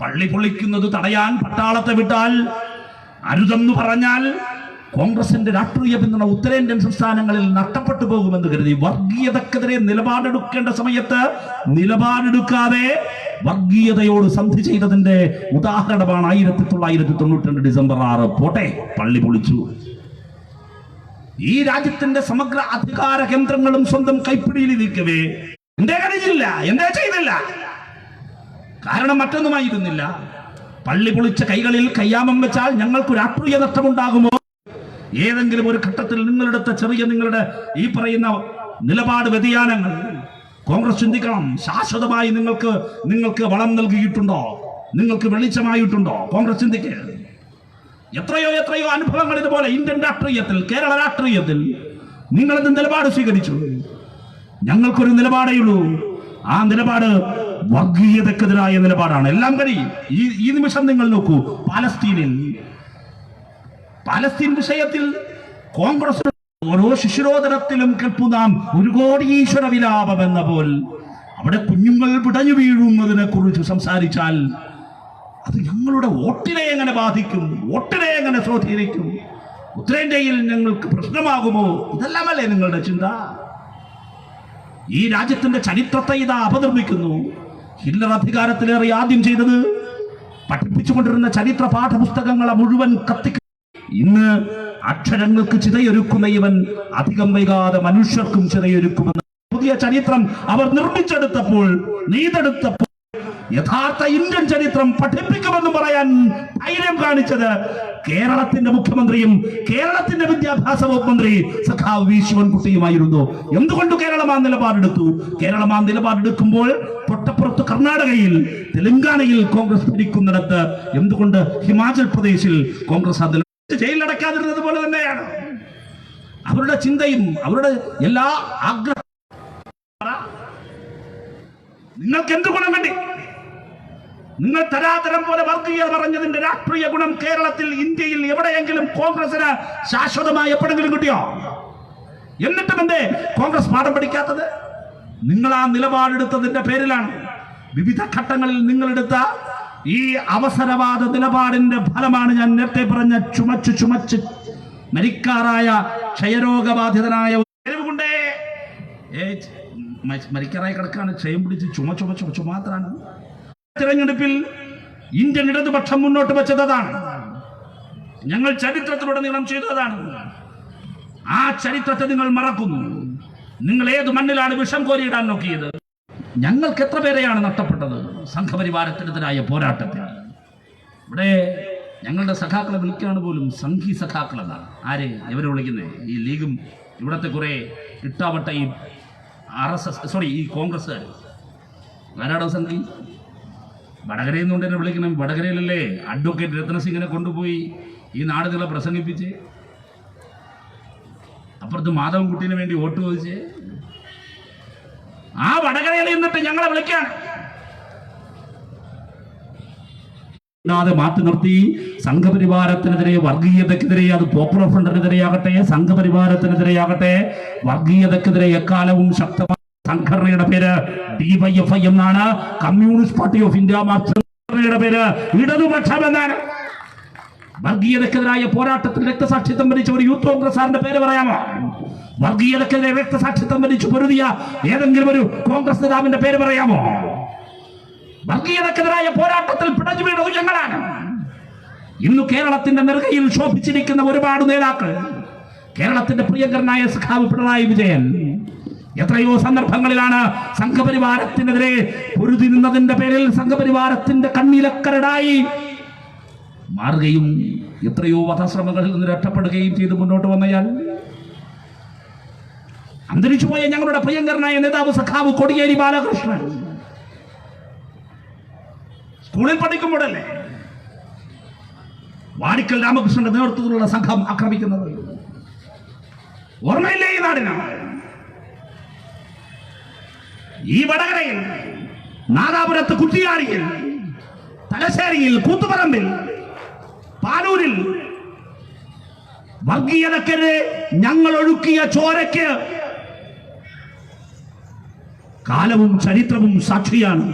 പള്ളി പൊളിക്കുന്നത് തടയാൻ പട്ടാളത്തെ വിട്ടാൽ, അരുതെന്ന് പറഞ്ഞാൽ കോൺഗ്രസിന്റെ രാഷ്ട്രീയ പിന്തുണ ഉത്തരേന്ത്യൻ സംസ്ഥാനങ്ങളിൽ നഷ്ടപ്പെട്ടു പോകുമെന്ന് കരുതി വർഗീയതക്കെതിരെ നിലപാടെടുക്കേണ്ട സമയത്ത് നിലപാടെടുക്കാതെ വർഗീയതയോട് സന്ധി ചെയ്തതിന്റെ ഉദാഹരണമാണ് 1992 ഡിസംബർ 6. പോട്ടെ, പള്ളി പൊളിച്ചു. ഈ രാജ്യത്തിന്റെ സമഗ്ര അധികാര കേന്ദ്രങ്ങളും സ്വന്തം കൈപ്പിടിയിൽ നിൽക്കവേ എന്തേ കഴിഞ്ഞില്ല, എന്തേ ചെയ്തില്ല? കാരണം മറ്റൊന്നുമായിരുന്നില്ല. പള്ളി പൊളിച്ച കൈകളിൽ കയ്യാമം വെച്ചാൽ ഞങ്ങൾക്ക് രാഷ്ട്രീയ നഷ്ടമുണ്ടാകുമോ? ഏതെങ്കിലും ഒരു ഘട്ടത്തിൽ നിങ്ങളെടുത്ത ചെറിയ നിങ്ങളുടെ ഈ പറയുന്ന നിലപാട് വ്യതിയാനങ്ങൾ കോൺഗ്രസ് ചിന്തിക്കണം. ശാശ്വതമായി നിങ്ങൾക്ക് വളം നൽകിയിട്ടുണ്ടോ? നിങ്ങൾക്ക് വെളിച്ചമായിട്ടുണ്ടോ? കോൺഗ്രസ് ചിന്തിക്കുക. എത്രയോ അനുഭവങ്ങൾ ഇതുപോലെ ഇന്ത്യൻ രാഷ്ട്രീയത്തിൽ, കേരള രാഷ്ട്രീയത്തിൽ നിങ്ങളെന്ത് നിലപാട് സ്വീകരിച്ചു? ഞങ്ങൾക്കൊരു നിലപാടേയുള്ളൂ. ആ നിലപാട് വർഗീയതക്കെതിരായ നിലപാടാണ്. എല്ലാം കഴിയും. ഈ നിമിഷം നിങ്ങൾ നോക്കൂ, പാലസ്തീൻ വിഷയത്തിൽ കോൺഗ്രസ് ഓരോ ശിശുരോധനത്തിലും കേൾപ്പുന്നാം ഒരു കോടീശ്വര വിലാപം എന്ന പോൽ അവിടെ കുഞ്ഞുങ്ങൾ പിടഞ്ഞു വീഴുന്നതിനെ കുറിച്ച് സംസാരിച്ചാൽ അത് ഞങ്ങളുടെ വോട്ടിനെ എങ്ങനെ ബാധിക്കും? വോട്ടിനെ എങ്ങനെ സ്വാധീനിക്കും? ഉത്തരേന്ത്യയിൽ ഞങ്ങൾക്ക് പ്രശ്നമാകുമോ? ഇതെല്ലാമല്ലേ നിങ്ങളുടെ ചിന്ത? ഈ രാജ്യത്തിന്റെ ചരിത്രത്തെ ഇതാ അപനിർമ്മിക്കുന്നു. ഹിറ്റ്ലർ അധികാരത്തിലേറി ആദ്യം ചെയ്തത് പഠിപ്പിച്ചുകൊണ്ടിരുന്ന ചരിത്ര പാഠപുസ്തകങ്ങളെ മുഴുവൻ കത്തിക്കും. ഇന്ന് അക്ഷരങ്ങൾക്ക് ചിതയൊരുക്കുന്ന ഇവൻ അധികം വൈകാതെ മനുഷ്യർക്കും ചിതയൊരുക്കുമെന്ന് പുതിയ ചരിത്രം അവർ നിർമ്മിച്ചെടുത്തപ്പോൾ, നെയ്തെടുത്തപ്പോൾ യഥാർത്ഥ ഇന്ത്യൻ ചരിത്രം പഠിപ്പിക്കുമെന്ന് പറയാൻ ധൈര്യം കാണിച്ചത് കേരളത്തിന്റെ മുഖ്യമന്ത്രിയും കേരളത്തിന്റെ വിദ്യാഭ്യാസ വകുപ്പ് മന്ത്രി സഖാവ് വി ശിവൻകുട്ടിയുമായിരുന്നു. എന്തുകൊണ്ട് കേരളം ആ നിലപാടെടുത്തു? കേരളം ആ നിലപാടെടുക്കുമ്പോൾ തൊട്ടപ്പുറത്ത് കർണാടകയിൽ, തെലങ്കാനയിൽ കോൺഗ്രസ് ഭരിക്കുന്നിടത്ത് എന്തുകൊണ്ട് ഹിമാചൽ പ്രദേശിൽ കോൺഗ്രസ് അതിൽ ജയിലടക്കാതിരുന്നത് പോലെ തന്നെയാണ് അവരുടെ ചിന്തയും അവരുടെ എല്ലാ ആഗ്രഹം. നിങ്ങൾക്ക് എന്ത് ഗുണം കിട്ടി? നിങ്ങൾ തരാതരം പോലെ വർഗീയ പറഞ്ഞതിന്റെ രാഷ്ട്രീയ ഗുണം കേരളത്തിൽ, ഇന്ത്യയിൽ എവിടെയെങ്കിലും കോൺഗ്രസിന് ശാശ്വതമായി എപ്പോഴെങ്കിലും കിട്ടിയോ? എന്നിട്ടും എന്തേ കോൺഗ്രസ് പാഠം പഠിക്കാത്തത്? നിങ്ങൾ ആ നിലപാടെടുത്തതിന്റെ പേരിലാണ്. വിവിധ ഘട്ടങ്ങളിൽ നിങ്ങളെടുത്ത ഈ അവസരവാദ നിലപാടിന്റെ ഫലമാണ് ഞാൻ നേരത്തെ പറഞ്ഞ ചുമച്ച് മരിക്കാറായ ക്ഷയരോഗബാധിതനായ കൊണ്ടേ മരിക്കാറായി കിടക്കാണ്. ക്ഷയം പിടിച്ച് ചുമത്രാണ്. തിരഞ്ഞെടുപ്പിൽ ഇന്ത്യൻ ഇടതുപക്ഷം മുന്നോട്ട് വെച്ചതാണ്. ഞങ്ങൾ ചരിത്രത്തിലുടനീളം ചെയ്തതാണ്. ആ ചരിത്രത്തെ നിങ്ങൾ മറക്കുന്നു. നിങ്ങൾ ഏത് മണ്ണിലാണ് വിഷം കോരിയിടാൻ നോക്കിയത്? ഞങ്ങൾക്ക് എത്ര പേരെയാണ് നഷ്ടപ്പെട്ടത് സംഘപരിവാരത്തിനെതിരായ പോരാട്ടത്തിൽ? ഇവിടെ ഞങ്ങളുടെ സഖാക്കളെ വിളിക്കുകയാണ് പോലും സംഘി സഖാക്കളെന്നാണ്. ആരെ ഇവരെ വിളിക്കുന്നത്? ഈ ലീഗും ഇവിടത്തെ കുറെ ഇട്ടാവട്ട ഈ ഈ കോൺഗ്രസ്സുകാർ. ആരാടോ സംഘി? വടകരയിൽ നിന്നുകൊണ്ട് തന്നെ വിളിക്കണം. വടകരയിലല്ലേ അഡ്വക്കേറ്റ് രത്നസിംഗിനെ കൊണ്ടുപോയി ഈ നാടുകളെ പ്രസംഗിപ്പിച്ച് അപ്പുറത്ത് മാധവൻകുട്ടീന് വേണ്ടി വോട്ട് ചോദിച്ച് ആ വടകരയിൽ നിന്നിട്ട് ഞങ്ങളെ വിളിക്കാണ്. മാറ്റി നിർത്തി സംഘപരിവാരത്തിനെതിരെ, വർഗീയതക്കെതിരെ, അത് പോപ്പുലർ ഫ്രണ്ടിനെതിരെയാകട്ടെ, സംഘപരിവാരത്തിനെതിരെയാകട്ടെ, വർഗീയതക്കെതിരെ എക്കാലവും ശക്തമായ സംഘടനയുടെ പേര് DYFI എന്നാണ്. കമ്മ്യൂണിസ്റ്റ് പാർട്ടി ഓഫ് ഇന്ത്യ സംഘടനയുടെ പേര് ഇടതുപക്ഷം എന്നാണ്. വർഗീയതക്കെതിരായ പോരാട്ടത്തിൽ രക്തസാക്ഷിത്വം വരിച്ച ഒരു യൂത്ത് കോൺഗ്രസ്സാറിന്റെ പേര് പറയാമോ? വർഗീയതക്കെതിരെ രക്തസാക്ഷിത്വം വരിച്ചു പൊരുതിയ ഏതെങ്കിലും ഒരു കോൺഗ്രസ് നേതാവിന്റെ പേര് പറയാമോ? വർഗീയതക്കെതിരായ പോരാട്ടത്തിൽ പിടഞ്ഞു വീണത് ഞങ്ങളാണ്. ഇന്ന് കേരളത്തിന്റെ നെറുകയിൽ ശോഭിച്ചിരിക്കുന്ന ഒരുപാട് നേതാക്കൾ, കേരളത്തിന്റെ പ്രിയങ്കരനായ സഖാവ് പിണറായി വിജയൻ എത്രയോ സന്ദർഭങ്ങളിലാണ് സംഘപരിവാരത്തിനെതിരെ പൊരുതി നിന്നതിന്റെ പേരിൽ സംഘപരിവാരത്തിന്റെ കണ്ണിലക്കരടായി മാറുകയും എത്രയോ വധശ്രമങ്ങളിൽ നിന്ന് രക്ഷപ്പെടുകയും ചെയ്ത് മുന്നോട്ട് വന്നയാൾ. അന്തരിച്ചുപോയ ഞങ്ങളുടെ പ്രിയങ്കരനായ നേതാവ് സഖാവ് കോടിയേരി ബാലകൃഷ്ണൻ സ്കൂളിൽ പഠിക്കുമ്പോഴല്ലേ വാടിക്കൽ രാമകൃഷ്ണന്റെ നേതൃത്വത്തിലുള്ള സംഘം ആക്രമിക്കുന്നത്? ഓർമ്മയില്ലേ ഈ നാടിന്? ഈ വടകരയിൽ, നാദാപുരത്ത്, കുറ്റിയാടിയിൽ, തലശ്ശേരിയിൽ, കൂത്തുപറമ്പിൽ, പാനൂരിൽ വർഗീയതക്കെതിരെ ഞങ്ങൾ ഒഴുക്കിയ ചോരയ്ക്ക് കാലവും ചരിത്രവും സാക്ഷിയാണ്.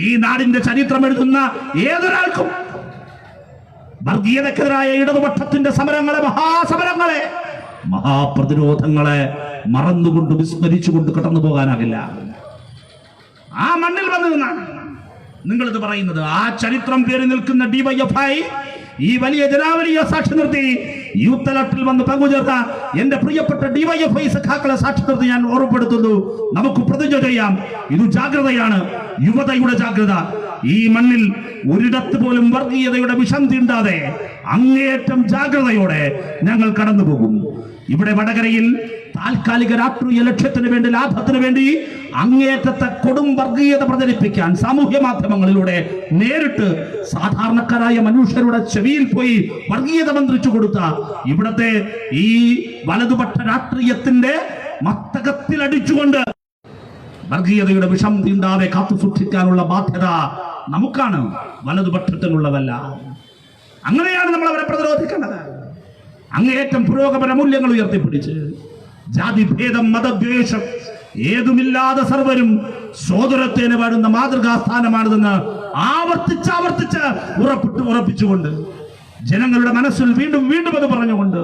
ഈ നാടിന്റെ ചരിത്രം എഴുതുന്ന ഏതൊരാൾക്കും വർഗീയതക്കെതിരായ ഇടതുപക്ഷത്തിന്റെ സമരങ്ങളെ, മഹാസമരങ്ങളെ, മഹാപ്രതിരോധങ്ങളെ മറന്നുകൊണ്ട് വിസ്മരിച്ചുകൊണ്ട് കടന്നു പോകാനാകില്ല. ആ മണ്ണിൽ വന്നു നിന്നാണ് നിങ്ങളിത് പറയുന്നത്. ആ ചരിത്രം പേര് നിൽക്കുന്ന ഡിവൈഎഫ്ഐ ഈ വലിയ ജനാവലിയെ സാക്ഷി നിർത്തി യൂത്ത് തലത്തിൽ വന്ന് പങ്കുചേർത്ത എന്റെ പ്രിയപ്പെട്ട ഡിവൈഎഫ്ഐ സഖാക്കളെ സാക്ഷി നിർത്തി ഞാൻ ഓർമ്മപ്പെടുത്തുന്നു. നമുക്ക് പ്രതിജ്ഞ ചെയ്യാം. ഇത് ജാഗ്രതയാണ്, യുവതയുടെ ജാഗ്രത. ഈ മണ്ണിൽ ഒരിടത്ത് പോലും വർഗീയതയുടെ വിഷം തീണ്ടാതെ അങ്ങേയറ്റം ജാഗ്രതയോടെ ഞങ്ങൾ കടന്നു പോകും. ഇവിടെ വടകരയിൽ താൽക്കാലിക രാഷ്ട്രീയ ലക്ഷ്യത്തിന് വേണ്ടി, ലാഭത്തിന് വേണ്ടി അങ്ങേയറ്റത്തെ കൊടും വർഗീയത പ്രചരിപ്പിക്കാൻ സാമൂഹ്യ മാധ്യമങ്ങളിലൂടെ നേരിട്ട് സാധാരണക്കാരായ മനുഷ്യരുടെ ചെവിയിൽ പോയി വർഗീയത മന്ത്രിച്ചു കൊടുത്ത ഇവിടത്തെ ഈ വലതുപക്ഷ രാഷ്ട്രീയത്തിന്റെ മസ്തകത്തിൽ അടിച്ചുകൊണ്ട് വർഗീയതയുടെ വിഷം തീണ്ടാതെ കാത്തു സൂക്ഷിക്കാനുള്ള ബാധ്യത നമുക്കാണ്, വലതുപക്ഷത്തിനുള്ളതല്ല. അങ്ങനെയാണ് നമ്മൾ അവരെ പ്രതിരോധിക്കേണ്ടത്. അങ്ങേയറ്റം പുരോഗമന മൂല്യങ്ങൾ ഉയർത്തിപ്പിടിച്ച് ജാതിഭേദം, മതദ്വേഷം ഏതുമില്ലാതെ സർവരും സോദരത്തേനെ പാടുന്ന മാതൃകാ സ്ഥാനമാണിതെന്ന് ആവർത്തിച്ച് ഉറപ്പിച്ചുകൊണ്ട് ജനങ്ങളുടെ മനസ്സിൽ വീണ്ടും വീണ്ടും അത് പറഞ്ഞുകൊണ്ട്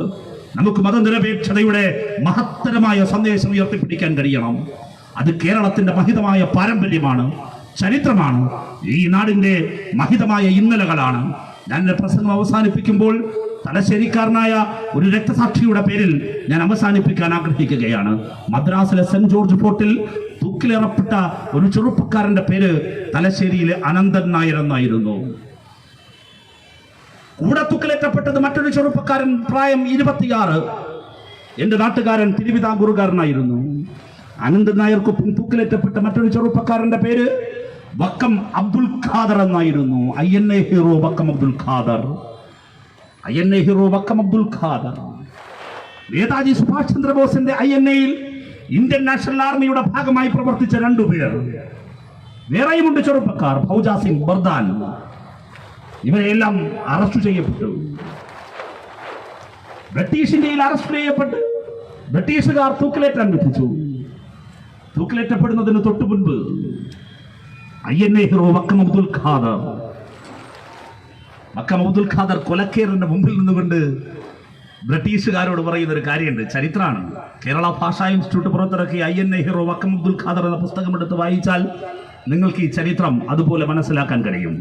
നമുക്ക് മതനിരപേക്ഷതയുടെ മഹത്തരമായ സന്ദേശം ഉയർത്തിപ്പിടിക്കാൻ കഴിയണം. അത് കേരളത്തിന്റെ മഹിതമായ പാരമ്പര്യമാണ്, ചരിത്രമാണ്, ഈ നാടിന്റെ മഹിതമായ ഇന്നലകളാണ്. ഞാൻ എന്റെ പ്രസംഗം അവസാനിപ്പിക്കുമ്പോൾ തലശ്ശേരിക്കാരനായ ഒരു രക്തസാക്ഷിയുടെ പേരിൽ ഞാൻ അവസാനിപ്പിക്കാൻ ആഗ്രഹിക്കുകയാണ്. മദ്രാസിലെ സെന്റ് ജോർജ് ഫോർട്ടിൽ തൂക്കിലേറപ്പെട്ട ഒരു ചെറുപ്പക്കാരന്റെ പേര് തലശ്ശേരിയിലെ അനന്തൻ നായർ എന്നായിരുന്നു. കൂടെ തൂക്കിലേറ്റപ്പെട്ടത് മറ്റൊരു ചെറുപ്പക്കാരൻ, പ്രായം 26, എന്റെ നാട്ടുകാരൻ, തിരുവിതാംകൂറുകാരനായിരുന്നു. അനന്തൻ നായർക്കൊപ്പം തൂക്കിലേറ്റപ്പെട്ട മറ്റൊരു ചെറുപ്പക്കാരന്റെ പേര് വക്കം അബ്ദുൽ ഖാദർ എന്നായിരുന്നു. INA hero Vakkom Abdul Khader. INA hero Vakkom Abdul Khader Netaji Subhash ചന്ദ്രബോസിന്റെ INA-യിൽ ഇന്ത്യൻ നാഷണൽ ആർമിയുടെ ഭാഗമായി പ്രവർത്തിച്ച 2 പേർ. വേറെയുമുണ്ട് ചെറുപ്പക്കാർ, ഫൗജ സിംഗ് ബർദാൻ. ഇവരെല്ലാം അറസ്റ്റ് ചെയ്യപ്പെട്ടു. ബ്രിട്ടീഷ് ഇന്ത്യയിൽ അറസ്റ്റ് ചെയ്യപ്പെട്ട് ബ്രിട്ടീഷുകാർ തൂക്കിലേറ്റാൻ വിധിച്ചു. തൂക്കിലേറ്റപ്പെടുന്നതിന് തൊട്ടു മുൻപ് INA ഹീറോ വക്കം അബ്ദുൽ ഖാദർ കൊലക്കേറിന്റെ മുമ്പിൽ നിന്നുകൊണ്ട് ബ്രിട്ടീഷുകാരോട് പറയുന്ന ഒരു കാര്യമുണ്ട്, ചരിത്രമാണ്. കേരള ഭാഷാ ഇൻസ്റ്റിറ്റ്യൂട്ട് പുറത്തിറക്കിയ INA ഹീറോ വക്കം അബ്ദുൽ ഖാദർ എന്ന പുസ്തകം എടുത്ത് വായിച്ചാൽ നിങ്ങൾക്ക് ഈ ചരിത്രം അതുപോലെ മനസ്സിലാക്കാൻ കഴിയും.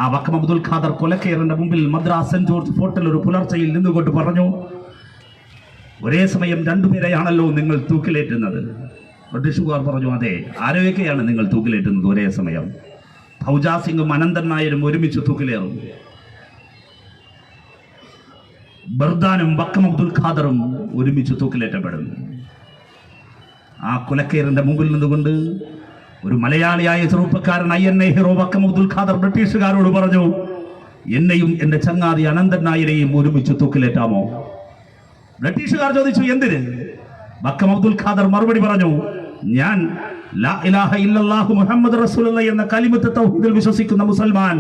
ആ വക്കം അബ്ദുൽ ഖാദർ കൊലക്കേറിന്റെ മുമ്പിൽ മദ്രാസ് സെന്റ് ജോർജ് ഫോർട്ടിൽ ഒരു പുലർച്ചയിൽ നിന്നുകൊണ്ട് പറഞ്ഞു, ഒരേ സമയം 2 പേരെയാണല്ലോ നിങ്ങൾ തൂക്കിലേറ്റുന്നത്. ബ്രിട്ടീഷുകാർ പറഞ്ഞു, അതെ, ആരെയൊക്കെയാണ് നിങ്ങൾ തൂക്കിലേറ്റുന്നത് ഒരേ സമയം? ഫൗജ സിംഗും അനന്തൻ നായരും ഒരുമിച്ച് തൂക്കിലേറും. ബർദാനും വക്കം അബ്ദുൽ ഖാദറും ഒരുമിച്ച് തൂക്കിലേറ്റപ്പെടുന്നു. ആ കൊലക്കേറിന്റെ മുമ്പിൽ നിന്നുകൊണ്ട് ഒരു മലയാളിയായ ചെറുപ്പക്കാരൻ INA ഹീറോ വക്കം അബ്ദുൽ ഖാദർ ബ്രിട്ടീഷുകാരോട് പറഞ്ഞു, എന്നെയും എന്റെ ചങ്ങാതി അനന്തൻ നായരെയും ഒരുമിച്ച് തൂക്കിലേറ്റാമോ? ബ്രിട്ടീഷുകാർ ചോദിച്ചു, എന്തിന്? വക്കം അബ്ദുൽ ഖാദർ മറുപടി പറഞ്ഞു, ഞാൻ ലാ ഇലാഹ ഇല്ലല്ലാഹു മുഹമ്മദ് റസൂലുള്ളാഹി എന്ന കലിമത്ത് തൗഹീദിൽ വിശ്വസിക്കുന്ന മുസൽമാൻ,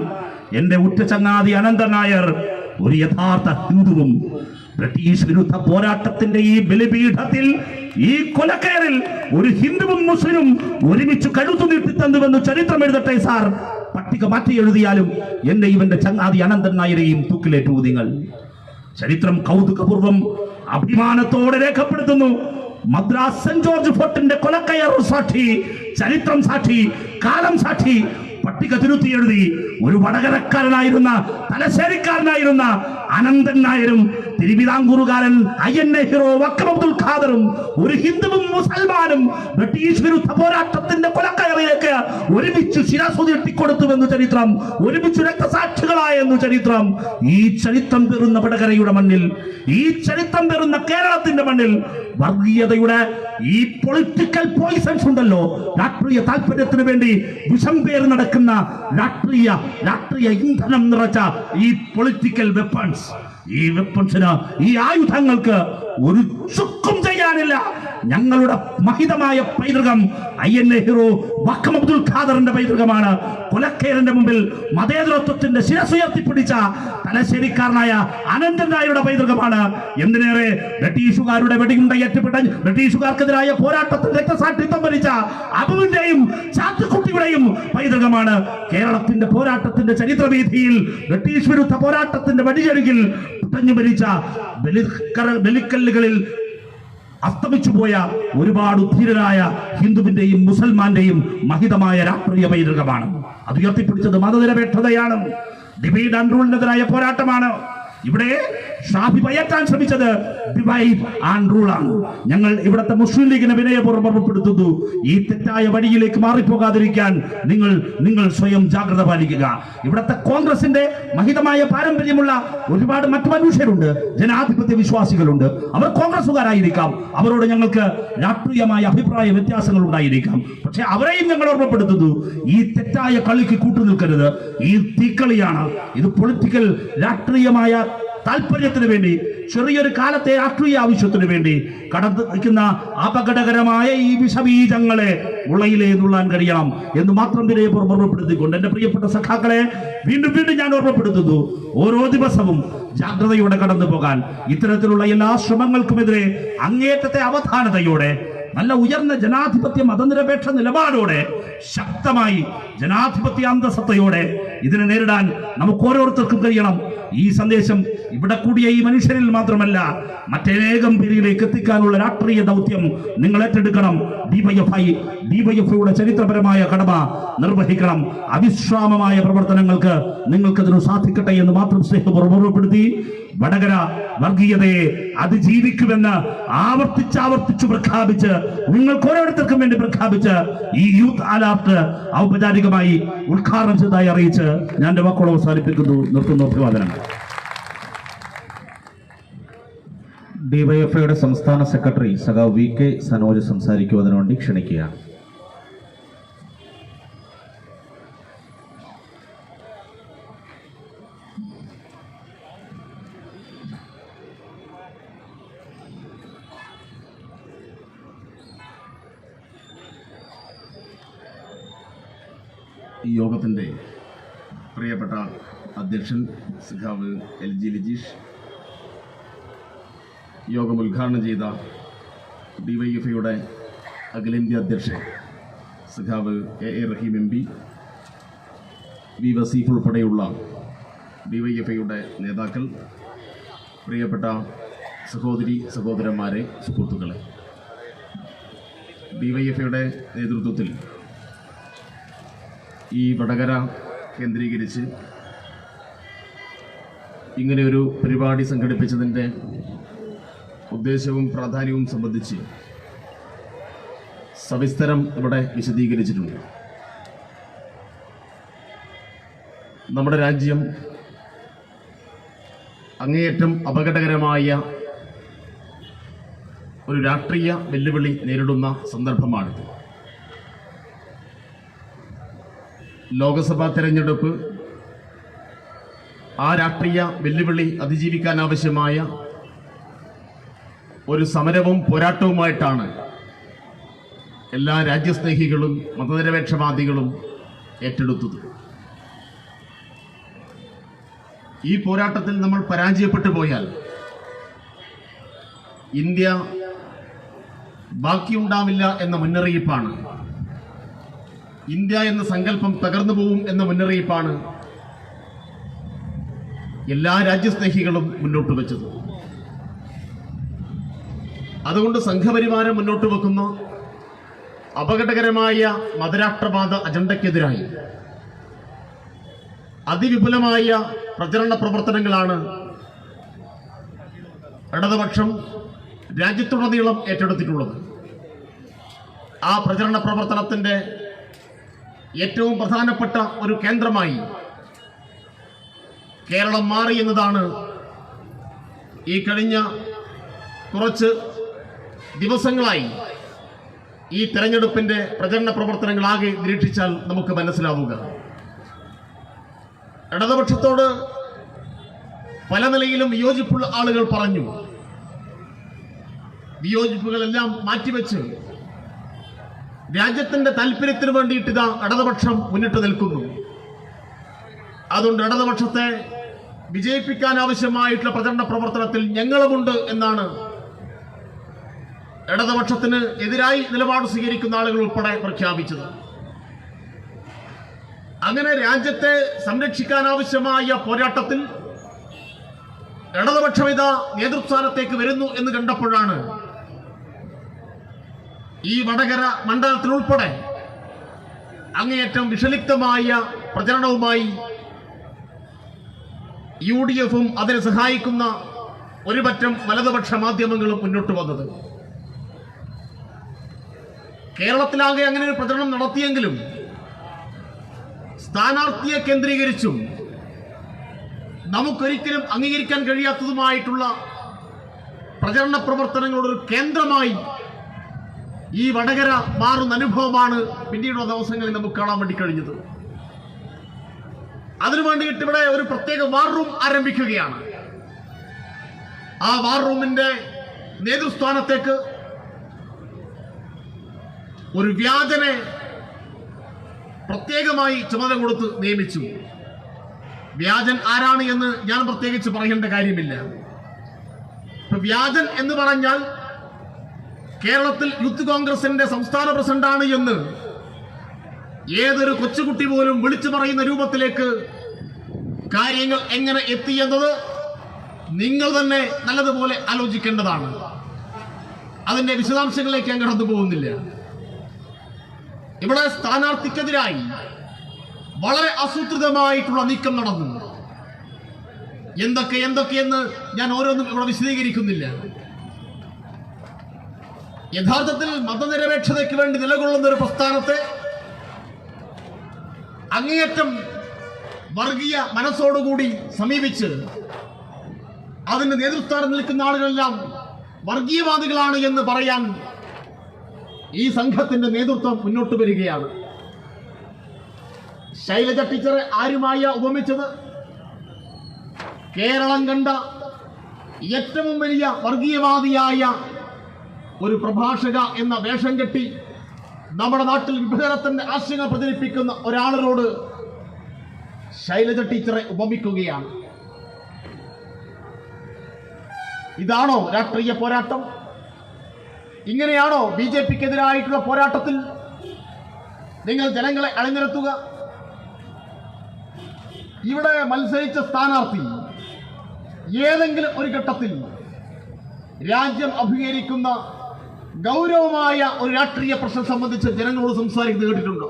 എന്റെ ഉറ്റ ചങ്ങാതി അനന്തൻ നായർ ഒരു യഥാർത്ഥ ഹിന്ദുവും. ബ്രിട്ടീഷ് വിരുദ്ധ പോരാട്ടത്തിന്റെ ഈ ബലിപീഠത്തിൽ, ഈ കൊലക്കേറിൽ ഒരു ഹിന്ദുവും മുസ്ലിമും ഒരുമിച്ച് കഴുത്തു നീട്ടി തന്നുവെന്ന് ചരിത്രം എഴുതട്ടെ സാർ. പട്ടിക മാറ്റി എഴുതിയാലും എന്നെ ഇവന്റെ ചങ്ങാതി അനന്തൻ നായരെയും തൂക്കിലേറ്റു നിങ്ങൾ. ചരിത്രം കൗതുകപൂർവം അഭിമാനത്തോടെ രേഖപ്പെടുത്തുന്നു. മദ്രാസ് സെന്റ് ജോർജ് ഫോർട്ടിന്റെ കൊലക്കയർ സാക്ഷി, ചരിത്രം സാക്ഷി, കാലം സാക്ഷി, പട്ടിക തിരുത്തി എഴുതി ഒരു വടകരക്കാരനായിരുന്ന തലശ്ശേരിക്കാരനായിരുന്ന അനന്തൻ നായരും തിരുവിതാംകൂറുകാരൻ അയ്യൻ നെഹ്റു വക്കം അബ്ദുൽ ഖാദറും ഒരു ഹിന്ദുവും മുസൽമാനും ബ്രിട്ടീഷ് വിരുദ്ധ പോരാട്ടത്തിന്റെ കൊലക്കയറിലേക്ക് ഒരുമിച്ച് ശിരസുയർത്തിക്കൊടുത്തുവെന്ന് ചരിത്രം, ഒരുമിച്ച് രക്തസാക്ഷികളായെന്ന് ചരിത്രം. ഈ ചരിത്രം പേറുന്ന വടകരയുടെ മണ്ണിൽ, ഈ ചരിത്രം പേറുന്ന കേരളത്തിന്റെ മണ്ണിൽ വർഗീയതയുടെ ഈ പൊളിറ്റിക്കൽ പോയിസൺസ് ഉണ്ടല്ലോ, രാഷ്ട്രീയ താല്പര്യത്തിന് വേണ്ടി വിഷം പേര് നടക്കുന്ന രാഷ്ട്രീയ ഇന്ധനം നിറച്ച ഈ പൊളിറ്റിക്കൽ വെപ്പൺസ്, ഈ വെപ്പൺസിന്, ഈ ആയുധങ്ങൾക്ക് ഒരു ചുക്കും ചെയ്യാനില്ല. ഞങ്ങളുടെ മഹിതമായ പൈതൃകം അയ്യൻ നെഹ്റു വക്കം അബ്ദുൽ ഖാദറിന്റെ പൈതൃകമാണ്. കൊലക്കേരന്റെ മുമ്പിൽ മതേതരത്വത്തിന്റെ ശിരസുയർത്തിപ്പിടിച്ച തലശ്ശേരിക്കാരനായ അനന്തൻ നായരുടെ പൈതൃകമാണ്. എന്തിനേറെ ബ്രിട്ടീഷുകാരുടെ വെടിയുണ്ടയേറ്റപ്പെട്ട ബ്രിട്ടീഷുകാർക്കെതിരായ പോരാട്ടത്തിൽ രക്തസാക്ഷിത്വം വരിച്ച അബുവിന്റെയും ചാത്തുക്കുട്ടിയുടെയും പൈതൃകമാണ്. കേരളത്തിന്റെ പോരാട്ടത്തിന്റെ ചരിത്രവീഥിയിൽ ബ്രിട്ടീഷ് വിരുദ്ധ പോരാട്ടത്തിന്റെ വടിയരികിൽ പുടഞ്ഞു മരിച്ച ബലിക്കല്ലുകളിൽ അസ്തമിച്ചു പോയ ഒരുപാട് ധീരരായ ഹിന്ദുവിന്റെയും മുസൽമാന്റെയും മഹിതമായ രാഷ്ട്രീയ പൈതൃകമാണ്. അത് ഉയർത്തിപ്പിടിച്ചത് മതനിരപേക്ഷതയാണ്, ഡിവൈഡ് ആൻഡ് റൂളിനെതിരായ പോരാട്ടമാണ്. ഇവിടെ ഷാഫി പയറ്റാൻ ശ്രമിച്ചത് ഡിവൈഡ് ആൻഡ് റൂൾ ആണ്. ഞങ്ങൾ ഇവിടുത്തെ മുസ്ലിം ലീഗിനെ വിനയപൂർവ്വം ഓർമ്മപ്പെടുത്തുന്നു, ഈ തെറ്റായ വഴിയിലേക്ക് മാറിപ്പോകാതിരിക്കാൻ നിങ്ങൾ സ്വയം ജാഗ്രത പാലിക്കുക. ഇവിടുത്തെ കോൺഗ്രസിന്റെ മഹിതമായ പാരമ്പര്യമുള്ള ഒരുപാട് മറ്റു മനുഷ്യരുണ്ട്, ജനാധിപത്യ വിശ്വാസികളുണ്ട്. അവർ കോൺഗ്രസുകാരായിരിക്കാം, അവരോട് ഞങ്ങൾക്ക് രാഷ്ട്രീയമായ അഭിപ്രായ വ്യത്യാസങ്ങൾ ഉണ്ടായിരിക്കാം. പക്ഷെ അവരെയും ഞങ്ങൾ ഓർമ്മപ്പെടുത്തുന്നു, ഈ തെറ്റായ കളിക്ക് കൂട്ടുനിൽക്കരുത്. ഈ തീക്കളിയാണ്. ഇത് പൊളിറ്റിക്കൽ രാഷ്ട്രീയമായ താല്പര്യത്തിന് വേണ്ടി, ചെറിയൊരു കാലത്തെ രാഷ്ട്രീയ ആവശ്യത്തിന് വേണ്ടി കടന്നു നിൽക്കുന്ന അപകടകരമായ ഈ വിഷബീജങ്ങളെ ഉളയിലേ നുള്ളാൻ കഴിയണം എന്ന് മാത്രം വിനയപൂർവ്വം ഓർമ്മപ്പെടുത്തിക്കൊണ്ട് എന്റെ പ്രിയപ്പെട്ട സഖാക്കളെ വീണ്ടും ഞാൻ ഓർമ്മപ്പെടുത്തുന്നു, ഓരോ ദിവസവും ജാഗ്രതയോടെ കടന്നു പോകാൻ, ഇത്തരത്തിലുള്ള എല്ലാ ശ്രമങ്ങൾക്കുമെതിരെ അങ്ങേറ്റത്തെ അവധാനതയോടെ, നല്ല ഉയർന്ന ജനാധിപത്യ മതനിരപേക്ഷ നിലപാടോടെ, ശക്തമായി ജനാധിപത്യ അന്തസത്തയോടെ ഇതിനെ നേരിടാൻ നമുക്ക് ഓരോരുത്തർക്കും കഴിയണം. ഈ സന്ദേശം ഇവിടെ കൂടിയ ഈ മനുഷ്യരിൽ മാത്രമല്ല, മറ്റേകം പേരിലേക്ക് എത്തിക്കാനുള്ള രാഷ്ട്രീയ ദൗത്യം നിങ്ങൾ ഏറ്റെടുക്കണം. ഡിവൈഎഫ്ഐയുടെ ചരിത്രപരമായ കടമ നിർവഹിക്കണം. അവിശ്രാമമായ പ്രവർത്തനങ്ങൾക്ക് നിങ്ങൾക്കതിന് സാധിക്കട്ടെ എന്ന് മാത്രം സ്നേഹപൂർവ്വം ഓർമ്മപ്പെടുത്തി, വടകര വർഗീയതയെ അതിജീവിക്കുമെന്ന് ആവർത്തിച്ച് പ്രഖ്യാപിച്ച്, നിങ്ങൾക്ക് ഓരോരുത്തർക്കും വേണ്ടി പ്രഖ്യാപിച്ച് ഈ യൂത്ത് അലാർട്ട് ഔപചാരികമായി ഉദ്ഘാടനം ചെയ്തതായി അറിയിച്ച് ഞാൻ എന്റെ വാക്കുകൾ അവസാനിപ്പിക്കുന്നു. നിർത്തുന്നു. അഭിവാദനം. ഡിവൈഎഫ്ഐയുടെ സംസ്ഥാന സെക്രട്ടറി സഖാവ് VK സനോജ് സംസാരിക്കുവാൻ വേണ്ടി ക്ഷണിക്കുകയാണ്. ഈ യോഗത്തിൻ്റെ പ്രിയപ്പെട്ട അധ്യക്ഷൻ സഖാവ് LG ലിജീഷ്, യോഗം ഉദ്ഘാടനം ചെയ്ത ഡിവൈഎഫ്ഐയുടെ അഖിലേന്ത്യാ അധ്യക്ഷൻ സഖാവ് AA റഹീം MP, V വസീഫ് ഉൾപ്പെടെയുള്ള ഡിവൈഎഫ്ഐയുടെ നേതാക്കൾ, പ്രിയപ്പെട്ട സഹോദരന്മാരെ, സുഹൃത്തുക്കളെ, ഡിവൈഎഫ്ഐയുടെ നേതൃത്വത്തിൽ ഈ വടകര കേന്ദ്രീകരിച്ച് ഇങ്ങനെയൊരു പരിപാടി സംഘടിപ്പിച്ചതിൻ്റെ ഉദ്ദേശവും പ്രാധാന്യവും സംബന്ധിച്ച് സവിസ്തരം ഇവിടെ വിശദീകരിച്ചിട്ടുണ്ട്. നമ്മുടെ രാജ്യം അങ്ങേയറ്റം അപകടകരമായ ഒരു രാഷ്ട്രീയ വെല്ലുവിളി നേരിടുന്ന സന്ദർഭമാണിത്. ലോക്സഭാ തെരഞ്ഞെടുപ്പ് ആ രാഷ്ട്രീയ വെല്ലുവിളി അതിജീവിക്കാൻ ആവശ്യമായ ഒരു സമരവും പോരാട്ടവുമായിട്ടാണ് എല്ലാ രാജ്യസ്നേഹികളും മതനിരപേക്ഷവാദികളും ഏറ്റെടുത്തത്. ഈ പോരാട്ടത്തിൽ നമ്മൾ പരാജയപ്പെട്ടു പോയാൽ ഇന്ത്യ ബാക്കിയുണ്ടാവില്ല എന്ന മുന്നറിയിപ്പാണ്, ഇന്ത്യ എന്ന സങ്കല്പം തകർന്നു പോവും എന്ന മുന്നറിയിപ്പാണ് എല്ലാ രാജ്യസ്നേഹികളും മുന്നോട്ട് വെച്ചത്. അതുകൊണ്ട് സംഘപരിവാരം മുന്നോട്ട് വെക്കുന്ന അപകടകരമായ മതരാഷ്ട്രവാദ അജണ്ടയ്ക്കെതിരായി അതിവിപുലമായ പ്രചരണ പ്രവർത്തനങ്ങളാണ് ഇടതുപക്ഷം രാജ്യത്തുടനീളം ഏറ്റെടുത്തിട്ടുള്ളത്. ആ പ്രചരണ പ്രവർത്തനത്തിൻ്റെ ഏറ്റവും പ്രധാനപ്പെട്ട ഒരു കേന്ദ്രമായി കേരളം മാറി എന്നതാണ് ഈ കഴിഞ്ഞ കുറച്ച് ദിവസങ്ങളായി ഈ തെരഞ്ഞെടുപ്പിൻ്റെ പ്രചരണ പ്രവർത്തനങ്ങളാകെ നിരീക്ഷിച്ചാൽ നമുക്ക് മനസ്സിലാവുക. ഇടതുപക്ഷത്തോട് പല നിലയിലും വിയോജിപ്പുള്ള ആളുകൾ പറഞ്ഞു. വിയോജിപ്പുകളെല്ലാം മാറ്റിവെച്ച് രാജ്യത്തിന്റെ താല്പര്യത്തിന് വേണ്ടിയിട്ട് ഇതാ ഇടതുപക്ഷം മുന്നിട്ട് നിൽക്കുന്നു. അതുകൊണ്ട് ഇടതുപക്ഷത്തെ വിജയിപ്പിക്കാൻ ആവശ്യമായിട്ടുള്ള പ്രചരണ പ്രവർത്തനത്തിൽ ഞങ്ങളുമുണ്ട് എന്നാണ് ഇടതുപക്ഷത്തിന് എതിരായി നിലപാട് സ്വീകരിക്കുന്ന ആളുകൾ ഉൾപ്പെടെ പ്രഖ്യാപിച്ചത്. അങ്ങനെ രാജ്യത്തെ സംരക്ഷിക്കാൻ ആവശ്യമായ പോരാട്ടത്തിൽ ഇടതുപക്ഷം ഇതാ നേതൃസ്ഥാനത്തേക്ക് വരുന്നു എന്ന് കണ്ടപ്പോഴാണ് ഈ വടകര മണ്ഡലത്തിൽ ഉൾപ്പെടെ അങ്ങേയറ്റം വിഷലിപ്തമായ പ്രചരണവുമായി UDFും അതിനെ സഹായിക്കുന്ന ഒരു പറ്റം വലതുപക്ഷ മാധ്യമങ്ങളും മുന്നോട്ട് വന്നത്. കേരളത്തിലാകെ അങ്ങനെ ഒരു പ്രചരണം നടത്തിയെങ്കിലും സ്ഥാനാർത്ഥിയെ കേന്ദ്രീകരിച്ചും നമുക്കൊരിക്കലും അംഗീകരിക്കാൻ കഴിയാത്തതുമായിട്ടുള്ള പ്രചരണ പ്രവർത്തനങ്ങളുടെ ഒരു കേന്ദ്രമായി ഈ വടകര മാറുന്ന അനുഭവമാണ് പിന്നീടുള്ള ദിവസങ്ങളിൽ നമുക്ക് കാണാൻ വേണ്ടി കഴിഞ്ഞത്. അതിനു വേണ്ടിയിട്ട് ഇവിടെ ഒരു പ്രത്യേക വാർ റൂം ആരംഭിക്കുകയാണ്. ആ വാർ റൂമിന്റെ നേതൃസ്ഥാനത്തേക്ക് ഒരു വ്യാജനെ പ്രത്യേകമായി ചുമതല കൊടുത്ത് നിയമിച്ചു. വ്യാജൻ ആരാണ് എന്ന് ഞാൻ പ്രത്യേകിച്ച് പറയേണ്ട കാര്യമില്ല. വ്യാജൻ എന്ന് പറഞ്ഞാൽ കേരളത്തിൽ യൂത്ത് കോൺഗ്രസിന്റെ സംസ്ഥാന പ്രസിഡന്റാണ് എന്ന് ഏതൊരു കൊച്ചുകുട്ടി പോലും വിളിച്ചു പറയുന്ന രൂപത്തിലേക്ക് കാര്യങ്ങൾ എങ്ങനെ എത്തി എന്നത് നിങ്ങൾ തന്നെ നല്ലതുപോലെ ആലോചിക്കേണ്ടതാണ്. അതിന്റെ വിശദാംശങ്ങളിലേക്ക് ഞാൻ കടന്നു പോകുന്നില്ല. ഇവിടെ സ്ഥാനാർത്ഥിക്കെതിരായി വളരെ ആസൂത്രിതമായിട്ടുള്ള നീക്കം നടന്നു. എന്തൊക്കെയെന്ന് ഞാൻ ഓരോന്നും ഇവിടെ വിശദീകരിക്കുന്നില്ല. യഥാർത്ഥത്തിൽ മതനിരപേക്ഷതയ്ക്ക് വേണ്ടി നിലകൊള്ളുന്ന ഒരു പ്രസ്ഥാനത്തെ അങ്ങേയറ്റം വർഗീയ മനസ്സോടുകൂടി സമീപിച്ച് അതിന്റെ നേതൃസ്ഥാനത്ത് നിൽക്കുന്ന ആളുകളെല്ലാം വർഗീയവാദികളാണ് എന്ന് പറയാൻ ഈ സംഘത്തിന്റെ നേതൃത്വം മുന്നോട്ട് വരികയാണ്. ശൈലജ ടീച്ചറെ ആരുമായ ഉപമിച്ചത് കേരളം കണ്ട ഏറ്റവും വലിയ വർഗീയവാദിയായ ഒരു പ്രഭാഷക എന്ന വേഷം കെട്ടി നമ്മുടെ നാട്ടിൽ വിഭജനത്തിന്റെ ആശയങ്ങൾ പ്രചരിപ്പിക്കുന്ന ഒരാളോട് ശൈലജ ടീച്ചറെ ഉപമിക്കുകയാണ്. ഇതാണോ രാഷ്ട്രീയ പോരാട്ടം? ഇങ്ങനെയാണോ BJPക്കെതിരായിട്ടുള്ള പോരാട്ടത്തിൽ നിങ്ങൾ ജനങ്ങളെ അണിനിരത്തുക? ഇവിടെ മത്സരിച്ച സ്ഥാനാർത്ഥി ഏതെങ്കിലും ഒരു ഘട്ടത്തിൽ രാജ്യം അഭിമുഖീകരിക്കുന്ന ഗൗരവമായ ഒരു രാഷ്ട്രീയ പ്രശ്നം സംബന്ധിച്ച് ജനങ്ങളോട് സംസാരിക്കുന്നത് കേട്ടിട്ടുണ്ടോ?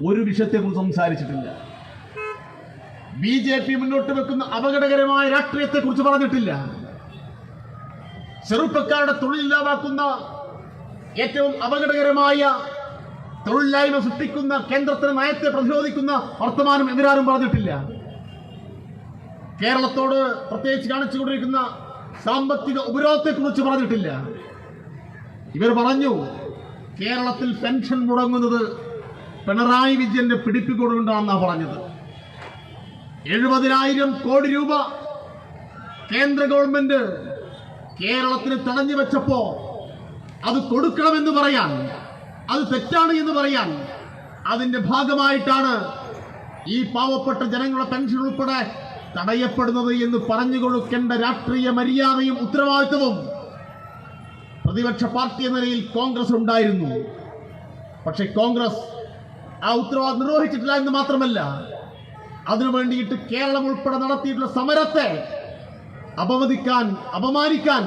ഒരു വിഷയത്തെക്കുറിച്ച് സംസാരിച്ചിട്ടില്ല. BJP മുന്നോട്ട് വെക്കുന്ന അപകടകരമായ രാഷ്ട്രീയത്തെക്കുറിച്ച് പറഞ്ഞിട്ടില്ല. ചെറുപ്പക്കാരുടെ തൊഴിലില്ലാതാക്കുന്ന ഏറ്റവും അപകടകരമായ തൊഴിലില്ലായ്മ സൃഷ്ടിക്കുന്ന കേന്ദ്രത്തിന്റെ നയത്തെ പ്രതിരോധിക്കുന്ന വർത്തമാനം എതിരാരും പറഞ്ഞിട്ടില്ല. കേരളത്തോട് പ്രത്യേകിച്ച് കാണിച്ചുകൊണ്ടിരിക്കുന്ന സാമ്പത്തിക ഉപരോധത്തെക്കുറിച്ച് പറഞ്ഞിട്ടില്ല. ഇവർ പറഞ്ഞു കേരളത്തിൽ പെൻഷൻ മുടങ്ങുന്നത് പിണറായി വിജയന്റെ പിടിപ്പുകൊണ്ടുകൊണ്ടാണെന്നാണ് പറഞ്ഞത്. 70,000 കോടി രൂപ കേന്ദ്ര ഗവൺമെന്റ് കേരളത്തിന് തടഞ്ഞു വെച്ചപ്പോ അത് കൊടുക്കണമെന്ന് പറയാൻ, അത് തെറ്റാണ് എന്ന് പറയാൻ, അതിന്റെ ഭാഗമായിട്ടാണ് ഈ പാവപ്പെട്ട ജനങ്ങളുടെ പെൻഷൻ ഉൾപ്പെടെ തടയപ്പെടുന്നത് എന്ന് പറഞ്ഞു കൊടുക്കേണ്ട രാഷ്ട്രീയ മര്യാദയും ഉത്തരവാദിത്വവും പ്രതിപക്ഷ പാർട്ടി എന്ന നിലയിൽ കോൺഗ്രസ് ഉണ്ടായിരുന്നു. പക്ഷെ കോൺഗ്രസ് ആ ഉത്തരവാദിത്വം നിർവഹിച്ചിട്ടില്ല എന്ന് മാത്രമല്ല, അതിനു വേണ്ടിയിട്ട് കേരളം ഉൾപ്പെടെ നടത്തിയിട്ടുള്ള സമരത്തെ അപമാനിക്കാൻ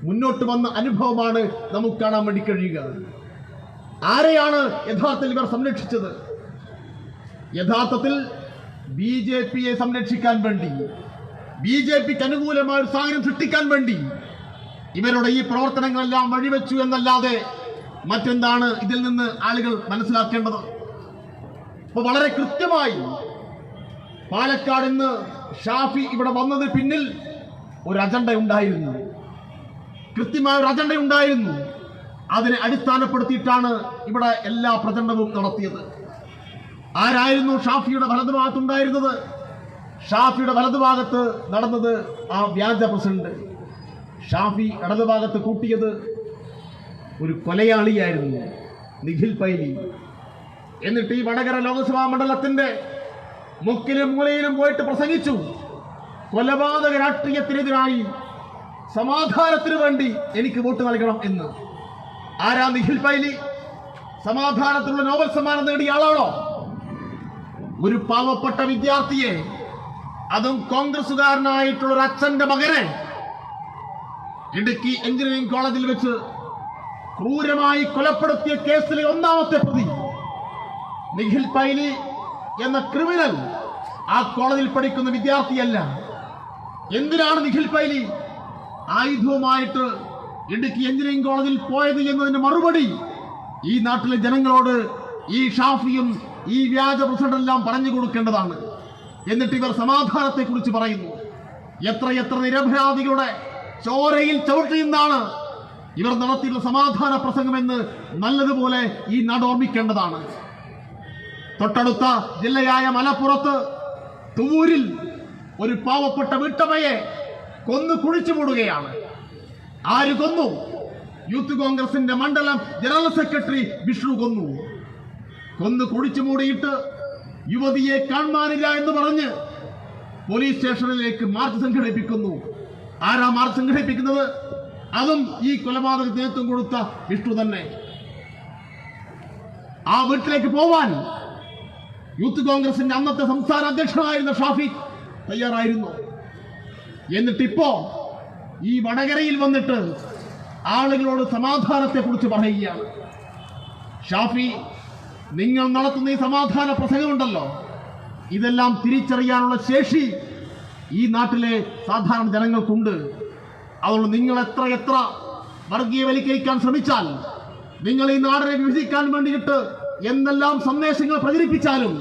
മുന്നോട്ട് വന്ന അനുഭവമാണ് നമുക്ക് കാണാൻ വേണ്ടി കഴിയുക. ആരെയാണ് യഥാർത്ഥത്തിൽ ഇവർ സംരക്ഷിച്ചത്? യഥാർത്ഥത്തിൽ BJPയെ സംരക്ഷിക്കാൻ വേണ്ടി, BJPക്ക് അനുകൂലമായ ഒരു സാഹചര്യം സൃഷ്ടിക്കാൻ വേണ്ടി ഇവരുടെ ഈ പ്രവർത്തനങ്ങളെല്ലാം വഴിവെച്ചു എന്നല്ലാതെ മറ്റെന്താണ് ഇതിൽ നിന്ന് ആളുകൾ മനസ്സിലാക്കേണ്ടത്? അപ്പൊ വളരെ കൃത്യമായി പാലക്കാട് ഇന്ന് ഷാഫി ഇവിടെ വന്നത് പിന്നിൽ ഒരു അജണ്ട ഉണ്ടായിരുന്നു, കൃത്യമായ ഒരു അജണ്ട ഉണ്ടായിരുന്നു. അതിനെ അടിസ്ഥാനപ്പെടുത്തിയിട്ടാണ് ഇവിടെ എല്ലാ പ്രചരണവും നടത്തിയത്. ആരായിരുന്നു ഷാഫിയുടെ വലതുഭാഗത്തുണ്ടായിരുന്നത്? ഷാഫിയുടെ വലതുഭാഗത്ത് നടന്നത് ആ വ്യാജ പ്രസിഡന്റ്. ഷാഫി ഇടതുഭാഗത്ത് കൂട്ടിയത് ഒരു കൊലയാളിയായിരുന്നു, നിഖിൽ പൈലി. എന്നിട്ട് ഈ വടകര ലോക്സഭാ മണ്ഡലത്തിന്റെ മുക്കിലും മൂലയിലും പോയിട്ട് പ്രസംഗിച്ചു, കൊലപാതക രാഷ്ട്രീയത്തിനെതിരായി സമാധാനത്തിനു വേണ്ടി എനിക്ക് വോട്ട് നൽകണം എന്ന്. ആരാ നിഖിൽ പൈലി? സമാധാനത്തിനുള്ള നോബൽ സമ്മാനം നേടിയ ആളാണോ? ഒരു പാവപ്പെട്ട വിദ്യാർത്ഥിയെ, അതും കോൺഗ്രസുകാരനായിട്ടുള്ള ഒരു അച്ഛന്റെ മകനെ ഇടുക്കി എഞ്ചിനീയറിംഗ് കോളേജിൽ വെച്ച് ക്രൂരമായി കൊലപ്പെടുത്തിയ കേസിലെ ഒന്നാമത്തെ പ്രതി നിഖിൽ പൈലി എന്ന ക്രിമിനൽ ആ കോളേജിൽ പഠിക്കുന്ന വിദ്യാർത്ഥിയല്ല. എന്തിനാണ് നിഖിൽ പൈലി ആയുധവുമായിട്ട് ഇടുക്കി എഞ്ചിനീയറിംഗ് കോളേജിൽ പോയത് എന്നതിന്റെ മറുപടി ഈ നാട്ടിലെ ജനങ്ങളോട് ഈ ഷാഫിയും ഈ വ്യാജ പ്രസിഡന്റെല്ലാം പറഞ്ഞു കൊടുക്കേണ്ടതാണ്. എന്നിട്ട് ഇവർ സമാധാനത്തെ കുറിച്ച് പറയുന്നു. എത്രയെത്ര നിരപരാധികളുടെ ചോരയിൽ ചവിട്ടിയെന്നാണ് ഇവർ നടത്തിയുള്ള സമാധാന പ്രസംഗമെന്ന് നല്ലതുപോലെ ഈ നാട് ഓർമ്മിക്കേണ്ടതാണ്. തൊട്ടടുത്ത ജില്ലയായ മലപ്പുറത്ത് തുവൂരിൽ ഒരു പാവപ്പെട്ട വീട്ടമ്മയെ കൊന്നു കുഴിച്ചു മൂടുകയാണ്. ആര് കൊന്നു? യൂത്ത് കോൺഗ്രസിന്റെ മണ്ഡലം ജനറൽ സെക്രട്ടറി വിഷ്ണു കൊന്നു. കുഴിച്ചു മൂടിയിട്ട് യുവതിയെ കാണാനില്ല എന്ന് പറഞ്ഞ് പോലീസ് സ്റ്റേഷനിലേക്ക് മാർച്ച് സംഘടിപ്പിക്കുന്നു. ആരാ മാർച്ച് സംഘടിപ്പിക്കുന്നത്? അതും ഈ കൊലപാതക നേതൃത്വം കൊടുത്ത വിഷ്ണു തന്നെ. ആ വീട്ടിലേക്ക് പോവാൻ യൂത്ത് കോൺഗ്രസിന്റെ അന്നത്തെ സംസ്ഥാന അധ്യക്ഷനായിരുന്ന ഷാഫി തയ്യാറായിരുന്നു. എന്നിട്ടിപ്പോ ഈ വടകരയിൽ വന്നിട്ട് ആളുകളോട് സമാധാനത്തെ കുറിച്ച് പറയുകയാണ്. ഷാഫി, നിങ്ങൾ നടത്തുന്ന ഈ സമാധാന പ്രസംഗമുണ്ടല്ലോ, ഇതെല്ലാം തിരിച്ചറിയാനുള്ള ശേഷി ഈ നാട്ടിലെ സാധാരണ ജനങ്ങൾക്കുണ്ട്. അതുകൊണ്ട് നിങ്ങൾ എത്ര വർഗീയവൽക്കരിക്കാൻ ശ്രമിച്ചാൽ, നിങ്ങൾ ഈ നാടിനെ വിഭജിക്കാൻ വേണ്ടിയിട്ട് എന്തെല്ലാം സന്ദേശങ്ങൾ പ്രചരിപ്പിച്ചാലും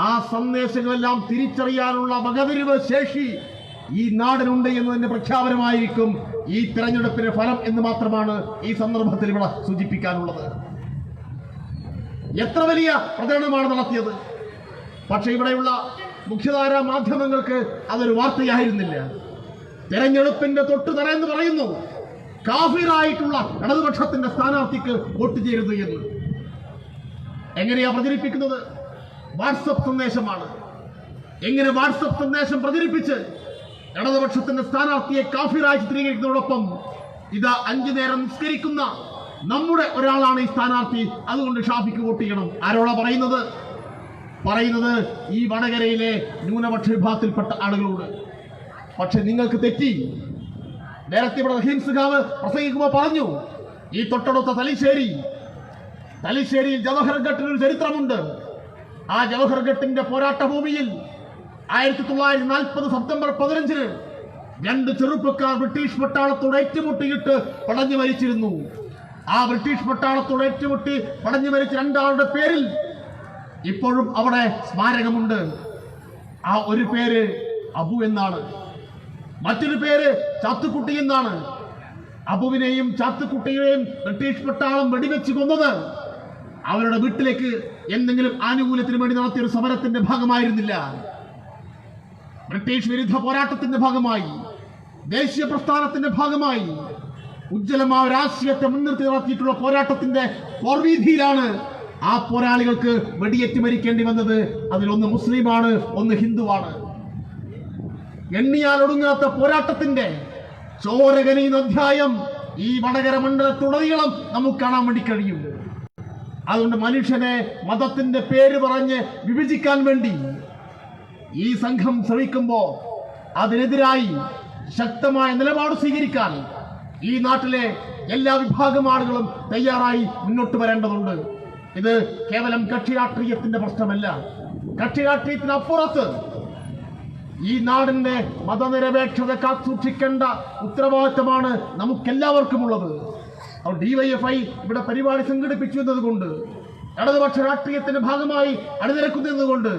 ആ സന്ദേശങ്ങളെല്ലാം തിരിച്ചറിയാനുള്ള വകതിരിവ് ശേഷി ഈ നാടിനുണ്ട് എന്നതിന്റെ പ്രഖ്യാപനമായിരിക്കും ഈ തെരഞ്ഞെടുപ്പിന്റെ ഫലം എന്ന് മാത്രമാണ് ഈ സന്ദർഭത്തിൽ ഇവിടെ സൂചിപ്പിക്കാനുള്ളത്. എത്ര വലിയ പ്രചരണമാണ് നടത്തിയത്. പക്ഷെ ഇവിടെയുള്ള മുഖ്യധാരാ മാധ്യമങ്ങൾക്ക് അതൊരു വാർത്തയായിരുന്നില്ല. തെരഞ്ഞെടുപ്പിന്റെ തൊട്ടുതലേന്ന് പറയുന്നു കാഫിറായിട്ടുള്ള ഇടതുപക്ഷത്തിന്റെ സ്ഥാനാർത്ഥിക്ക് വോട്ട് ചെയ്യരുത് എന്ന്. എങ്ങനെയാ പ്രചരിപ്പിക്കുന്നത്? വാട്സപ്പ് സന്ദേശമാണ്. എങ്ങനെ വാട്സപ്പ് സന്ദേശം പ്രചരിപ്പിച്ച് ഇടതുപക്ഷത്തിന്റെ സ്ഥാനാർത്ഥിയെ കാഫിറായി ചിത്രീകരിക്കുന്നതോടൊപ്പം ഇതാ 5 നേരം നിസ്കരിക്കുന്ന നമ്മുടെ ഒരാളാണ് ഈ സ്ഥാനാർത്ഥി, അതുകൊണ്ട് ഷാഫിക്ക് വോട്ട് ചെയ്യണം. ആരോടാ പറയുന്നത്? ഈ വടകരയിലെ ന്യൂനപക്ഷ വിഭാഗത്തിൽപ്പെട്ട ആളുകളോട്. പക്ഷെ നിങ്ങൾക്ക് തെറ്റി. നേരത്തെ ഇവിടെ റഹീം സഖാവ് പ്രസംഗിക്കുമ്പോൾ പറഞ്ഞു, ഈ തൊട്ടടുത്ത തലശ്ശേരിയിൽ ജവഹർ ഘട്ടിനൊരു ചരിത്രമുണ്ട്. ആ ജവഹർ ഘട്ടിന്റെ പോരാട്ട ഭൂമിയിൽ 1940 സെപ്റ്റംബർ 15 2 ചെറുപ്പക്കാർ ബ്രിട്ടീഷ് പട്ടാളത്തോട് ഏറ്റുമുട്ടിയിട്ട് പടഞ്ഞു മരിച്ചിരുന്നു. ആ ബ്രിട്ടീഷ് പട്ടാളത്തോട് ഏറ്റുമുട്ടി പടഞ്ഞു മരിച്ച 2 ആളുടെ പേരിൽ ഇപ്പോഴും അവിടെ സ്മാരകമുണ്ട്. ആ ഒരു പേര് അബു എന്നാണ്, മറ്റൊരു പേര് ചാത്തുക്കുട്ടി എന്നാണ്. അബുവിനെയും ചാത്തുക്കുട്ടിയെയും ബ്രിട്ടീഷ് പട്ടാളം വെടിവെച്ച് കൊന്നത് അവരുടെ വീട്ടിലേക്ക് എന്തെങ്കിലും ആനുകൂല്യത്തിന് വേണ്ടി നടത്തിയ ഒരു സമരത്തിന്റെ ഭാഗമായിരുന്നില്ല. ബ്രിട്ടീഷ് വിരുദ്ധ പോരാട്ടത്തിന്റെ ഭാഗമായി, ദേശീയ പ്രസ്ഥാനത്തിന്റെ ഭാഗമായി ഉജ്ജ്വലമായ രാഷ്ട്രീയത്തെ മുൻനിർത്തി നടത്തിയിട്ടുള്ള പോരാട്ടത്തിന്റെ പോർവീതിയിലാണ് ആ പോരാളികൾക്ക് വെടിയേറ്റ് മരിക്കേണ്ടി വന്നത്. അതിലൊന്ന് മുസ്ലിമാണ്, ഒന്ന് ഹിന്ദുവാണ്. എണ്ണിയാൽ ഒടുങ്ങാത്ത പോരാട്ടത്തിന്റെ ചോരകനീന്ന അധ്യായം ഈ വടകര മണ്ഡലത്തുടനീളം നമുക്ക് കാണാൻ വേണ്ടി കഴിയും. അതുകൊണ്ട് മനുഷ്യനെ മതത്തിന്റെ പേര് പറഞ്ഞ് വിഭജിക്കാൻ വേണ്ടി ഈ സംഘം ശ്രമിക്കുമ്പോൾ അതിനെതിരായി ശക്തമായ നിലപാട് സ്വീകരിക്കാൻ ഈ നാട്ടിലെ എല്ലാ വിഭാഗം ആളുകളും തയ്യാറായി മുന്നോട്ട് വരേണ്ടതുണ്ട്. ഇത് കേവലം കക്ഷി രാഷ്ട്രീയത്തിന്റെ പ്രശ്നമല്ല. കക്ഷി രാഷ്ട്രീയത്തിനപ്പുറത്ത് ഈ നാടിന്റെ മതനിരപേക്ഷത കാത്തുസൂക്ഷിക്കേണ്ട ഉത്തരവാദിത്തമാണ് നമുക്കെല്ലാവർക്കുമുള്ളത്. അവർ ഡിവൈഎഫ്ഐ ഇവിടെ പരിപാടി സംഘടിപ്പിച്ചു എന്നതുകൊണ്ട്, ഇടതുപക്ഷ രാഷ്ട്രീയത്തിന്റെ ഭാഗമായി അണിനിരക്കുന്നതുകൊണ്ട്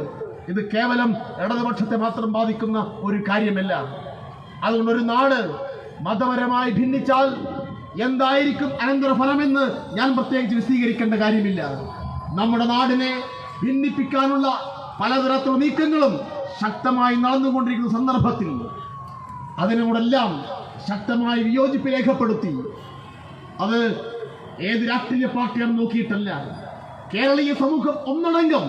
ഇത് കേവലം ഇടതുപക്ഷത്തെ മാത്രം ബാധിക്കുന്ന ഒരു കാര്യമല്ല. അതുകൊണ്ട് ഒരു നാട് മതപരമായി ഭിന്നിച്ചാൽ എന്തായിരിക്കും അനന്തരഫലമെന്ന് ഞാൻ പ്രത്യേകിച്ച് വിശദീകരിക്കേണ്ട കാര്യമില്ല. നമ്മുടെ നാടിനെ ഭിന്നിപ്പിക്കാനുള്ള പലതരത്തിലുള്ള നീക്കങ്ങളും ശക്തമായി നടന്നുകൊണ്ടിരിക്കുന്ന സന്ദർഭത്തിൽ അതിനോടെല്ലാം ശക്തമായി വിയോജിപ്പ് രേഖപ്പെടുത്തി, അത് ഏത് രാഷ്ട്രീയ പാർട്ടിയാണ് നോക്കിയിട്ടല്ല, കേരളീയ സമൂഹം ഒന്നടങ്കം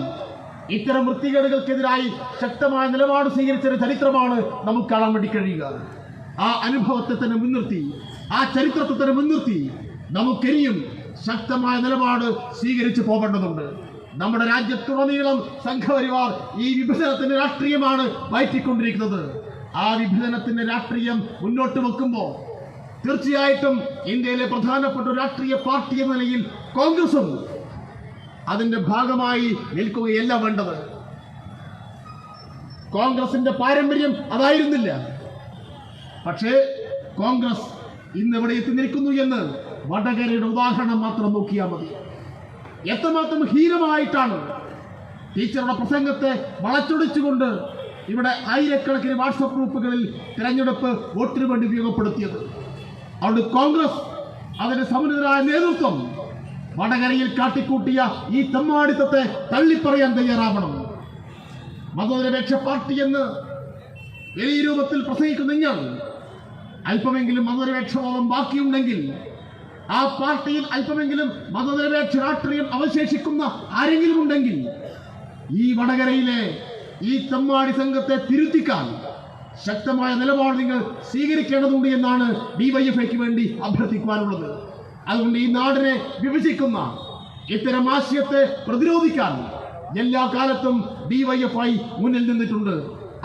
ഇത്തരം വൃത്തികേടുകൾക്കെതിരായി ശക്തമായ നിലപാട് സ്വീകരിച്ചൊരു ചരിത്രമാണ് നമുക്ക് കാണാൻ വേണ്ടി കഴിയുക. ആ അനുഭവത്തെ തന്നെ മുൻനിർത്തി, ആ ചരിത്രത്തെ തന്നെ മുൻനിർത്തി നമുക്കിനിയും ശക്തമായ നിലപാട് സ്വീകരിച്ചു പോകേണ്ടതുണ്ട്. നമ്മുടെ രാജ്യത്തുടനീളം സംഘപരിവാർ ഈ വിഭജനത്തിന്റെ രാഷ്ട്രീയമാണ് വയറ്റിക്കൊണ്ടിരിക്കുന്നത്. ആ വിഭജനത്തിന്റെ രാഷ്ട്രീയം മുന്നോട്ട് വെക്കുമ്പോൾ തീർച്ചയായിട്ടും ഇന്ത്യയിലെ പ്രധാനപ്പെട്ട രാഷ്ട്രീയ പാർട്ടി എന്ന നിലയിൽ കോൺഗ്രസും അതിന്റെ ഭാഗമായി നിൽക്കുകയല്ല വേണ്ടത്. കോൺഗ്രസിന്റെ പാരമ്പര്യം അതായിരുന്നില്ല. പക്ഷേ കോൺഗ്രസ് ഇന്ന് ഇവിടെ എത്തി നിൽക്കുന്നു എന്ന് വടകരയുടെ ഉദാഹരണം മാത്രം നോക്കിയാൽ മതി. എത്രമാത്രം ഹീനമായിട്ടാണ് ടീച്ചറുടെ പ്രസംഗത്തെ വളച്ചൊടിച്ചുകൊണ്ട് ഇവിടെ ആയിരക്കണക്കിന് വാട്സപ്പ് ഗ്രൂപ്പുകളിൽ തിരഞ്ഞെടുപ്പ് വോട്ടിന് വേണ്ടി ഉപയോഗപ്പെടുത്തിയത്. അതുകൊണ്ട് കോൺഗ്രസ് അതിന്റെ സമുന്നതരായ നേതൃത്വം വടകരയിൽ കാട്ടിക്കൂട്ടിയ ഈ തെമ്മാടിത്തത്തെ തള്ളിപ്പറയാൻ തയ്യാറാവണം. മതനിരപേക്ഷ പാർട്ടി എന്ന് വലിയ രൂപത്തിൽ പ്രസംഗിക്കുന്ന നിങ്ങൾ അല്പമെങ്കിലും മതനിരപേക്ഷവാദം ബാക്കിയുണ്ടെങ്കിൽ, ആ പാർട്ടിയിൽ അല്പമെങ്കിലും മതനിരപേക്ഷ രാഷ്ട്രീയം അവശേഷിക്കുന്ന ആരെങ്കിലും ഉണ്ടെങ്കിൽ ഈ വടകരയിലെ ഈ തെമ്മാടി സംഘത്തെ തിരുത്തിക്കാൻ ശക്തമായ നിലപാട് നിങ്ങൾ സ്വീകരിക്കേണ്ടതുണ്ട് എന്നാണ് ഡിവൈഎഫ്ഐക്ക് വേണ്ടി അഭ്യർത്ഥിക്കുവാനുള്ളത്. അതുകൊണ്ട് ഈ നാടിനെ വിഭജിക്കുന്ന ഇത്തരം ആശയത്തെ പ്രതിരോധിക്കാൻ എല്ലാ കാലത്തും ഡിവൈഎഫ്ഐ മുന്നിൽ നിന്നിട്ടുണ്ട്.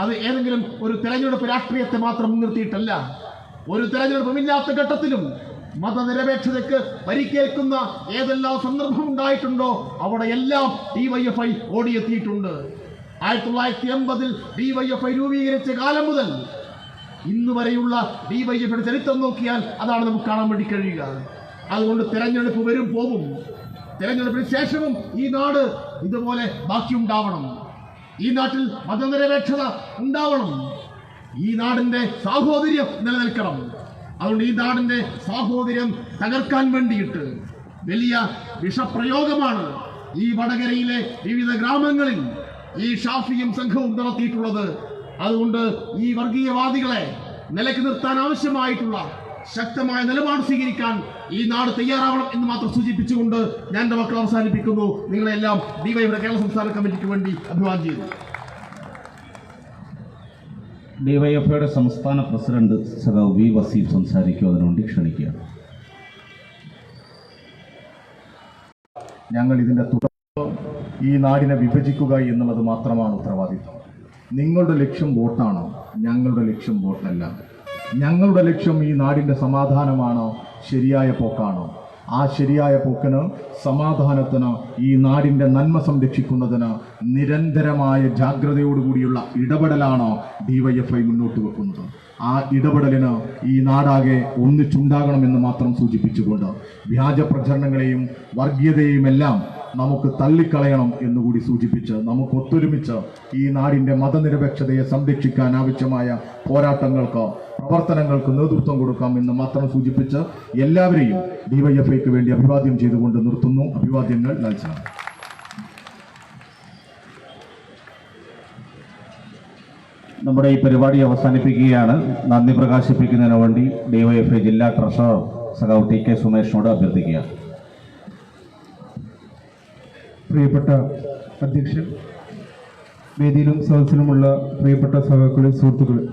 അത് ഏതെങ്കിലും ഒരു തെരഞ്ഞെടുപ്പ് രാഷ്ട്രീയത്തെ മാത്രം മുൻനിർത്തിയിട്ടല്ല. ഒരു തെരഞ്ഞെടുപ്പുമില്ലാത്ത ഘട്ടത്തിലും മതനിരപേക്ഷതയ്ക്ക് പരിക്കേൽക്കുന്ന ഏതെല്ലാം സന്ദർഭം ഉണ്ടായിട്ടുണ്ടോ അവിടെ എല്ലാം ഡിവൈഎഫ്ഐ ഓടിയെത്തിയിട്ടുണ്ട്. 1980 ഡിവൈഎഫ്ഐ രൂപീകരിച്ച കാലം മുതൽ ഇന്ന് വരെയുള്ള ഡിവൈഎഫ്ഐയുടെ ചരിത്രം നോക്കിയാൽ അതാണ് നമുക്ക് കാണാൻ വേണ്ടി കഴിയുക. അതുകൊണ്ട് തെരഞ്ഞെടുപ്പ് വരും പോകും. തെരഞ്ഞെടുപ്പിന് ശേഷവും ഈ നാട് ഇതുപോലെ ബാക്കിയുണ്ടാവണം. ഈ നാട്ടിൽ മതനിരപേക്ഷത ഉണ്ടാവണം. ഈ നാടിന്റെ സാഹോദര്യം നിലനിൽക്കണം. അതുകൊണ്ട് ഈ നാടിന്റെ സാഹോദര്യം തകർക്കാൻ വേണ്ടിയിട്ട് വലിയ വിഷപ്രയോഗമാണ് ഈ വടകരയിലെ വിവിധ ഗ്രാമങ്ങളിൽ ഈ ഷാഫിയും സംഘവും നടത്തിയിട്ടുള്ളത്. അതുകൊണ്ട് ഈ വർഗീയവാദികളെ നിലയ്ക്ക് നിർത്താൻ ആവശ്യമായിട്ടുള്ള ശക്തമായ നിലപാട് സ്വീകരിക്കാൻ ഈ നാട് തയ്യാറാവണം എന്ന് മാത്രം സൂചിപ്പിച്ചുകൊണ്ട് ഞാൻ എൻ്റെ മക്കൾ അവസാനിപ്പിക്കുന്നു. നിങ്ങളെല്ലാം ഡിവൈഎഫ്ഐയുടെ കേരള സംസ്ഥാന കമ്മിറ്റിക്ക് വേണ്ടി അഭിവാദ്യം ചെയ്യുന്നു. ഡിവൈഎഫ്ഐയുടെ സംസ്ഥാന പ്രസിഡന്റ് സഖാവ് വി വസീഫ് സംസാരിക്കും. അതിനുവേണ്ടി ക്ഷണിക്കുക. ഞങ്ങൾ ഇതിൻ്റെ തുടർന്ന് ഈ നാടിനെ വിഭജിക്കുക എന്നുള്ളത് മാത്രമാണ് ഉത്തരവാദിത്വം. നിങ്ങളുടെ ലക്ഷ്യം വോട്ടാണോ? ഞങ്ങളുടെ ലക്ഷ്യം വോട്ടല്ല. ഞങ്ങളുടെ ലക്ഷ്യം ഈ നാടിൻ്റെ സമാധാനമാണോ? ശരിയായ പോക്കാണോ? ആ ശരിയായ പോക്കിന്, സമാധാനത്തിന്, ഈ നാടിൻ്റെ നന്മ സംരക്ഷിക്കുന്നതിന് നിരന്തരമായ ജാഗ്രതയോടുകൂടിയുള്ള ഇടപെടലാണോ ഡിവൈഎഫ്ഐ മുന്നോട്ട് വെക്കുന്നത്? ആ ഇടപെടലിന് ഈ നാടാകെ ഒന്നിച്ചുണ്ടാകണമെന്ന് മാത്രം സൂചിപ്പിച്ചുകൊണ്ട് വ്യാജ പ്രചരണങ്ങളെയും വർഗീയതയെയും എല്ലാം നമുക്ക് തള്ളിക്കളയണം എന്നുകൂടി സൂചിപ്പിച്ച് നമുക്ക് ഒത്തൊരുമിച്ച് ഈ നാടിൻ്റെ മതനിരപേക്ഷതയെ സംരക്ഷിക്കാൻ ആവശ്യമായ പോരാട്ടങ്ങൾക്ക്, പ്രവർത്തനങ്ങൾക്ക് നേതൃത്വം കൊടുക്കാം എന്ന് മാത്രം സൂചിപ്പിച്ച് എല്ലാവരെയും ഡിവൈഎഫ്ഐക്ക് വേണ്ടി അഭിവാദ്യം ചെയ്തുകൊണ്ട് നിർത്തുന്നു. അഭിവാദ്യങ്ങൾ. ലാൽച്ചാണ്. നമ്മുടെ ഈ പരിപാടി അവസാനിപ്പിക്കുകയാണ്. നന്ദി പ്രകാശിപ്പിക്കുന്നതിന് വേണ്ടി ഡിവൈഎഫ്ഐ ജില്ലാ ട്രഷറർ സഖാവ് ടി കെ സുമേഷിനോട് അഭ്യർത്ഥിക്കുക. പ്രിയപ്പെട്ട അധ്യക്ഷൻ, വേദിയിലും സദസ്സിലുമുള്ള പ്രിയപ്പെട്ട സഹാക്കളെ, സുഹൃത്തുക്കളെ,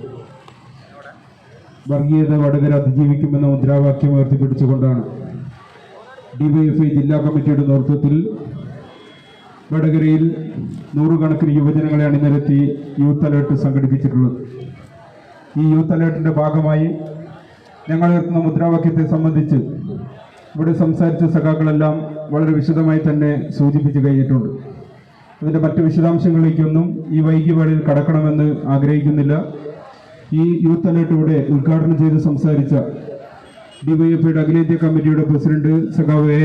വർഗീയത വടകര അതിജീവിക്കുമെന്ന മുദ്രാവാക്യം ഉയർത്തിപ്പിടിച്ചുകൊണ്ടാണ് ഡിവൈഎഫ്ഐ ജില്ലാ കമ്മിറ്റിയുടെ നേതൃത്വത്തിൽ വടകരയിൽ നൂറുകണക്കിന് യുവജനങ്ങളെ അണിനിരത്തി യൂത്ത് അലേർട്ട് സംഘടിപ്പിച്ചിട്ടുള്ളത്. ഈ യൂത്ത് അലേർട്ടിൻ്റെ ഭാഗമായി ഞങ്ങൾ ഉയർത്തുന്ന മുദ്രാവാക്യത്തെ സംബന്ധിച്ച് ഇവിടെ സംസാരിച്ച സഖാക്കളെല്ലാം വളരെ വിശദമായി തന്നെ സൂചിപ്പിച്ചു കഴിഞ്ഞിട്ടുണ്ട്. അതിൻ്റെ മറ്റ് വിശദാംശങ്ങളിലേക്കൊന്നും ഈ വൈകിയ വേളയിൽ കടക്കണമെന്ന് ആഗ്രഹിക്കുന്നില്ല. ഈ യൂത്ത് അലേർട്ട് ഇവിടെ ഉദ്ഘാടനം ചെയ്ത് സംസാരിച്ച ഡിവൈഎഫ്ഐയുടെ അഖിലേന്ത്യാ കമ്മിറ്റിയുടെ പ്രസിഡന്റ് സഖാവ് എ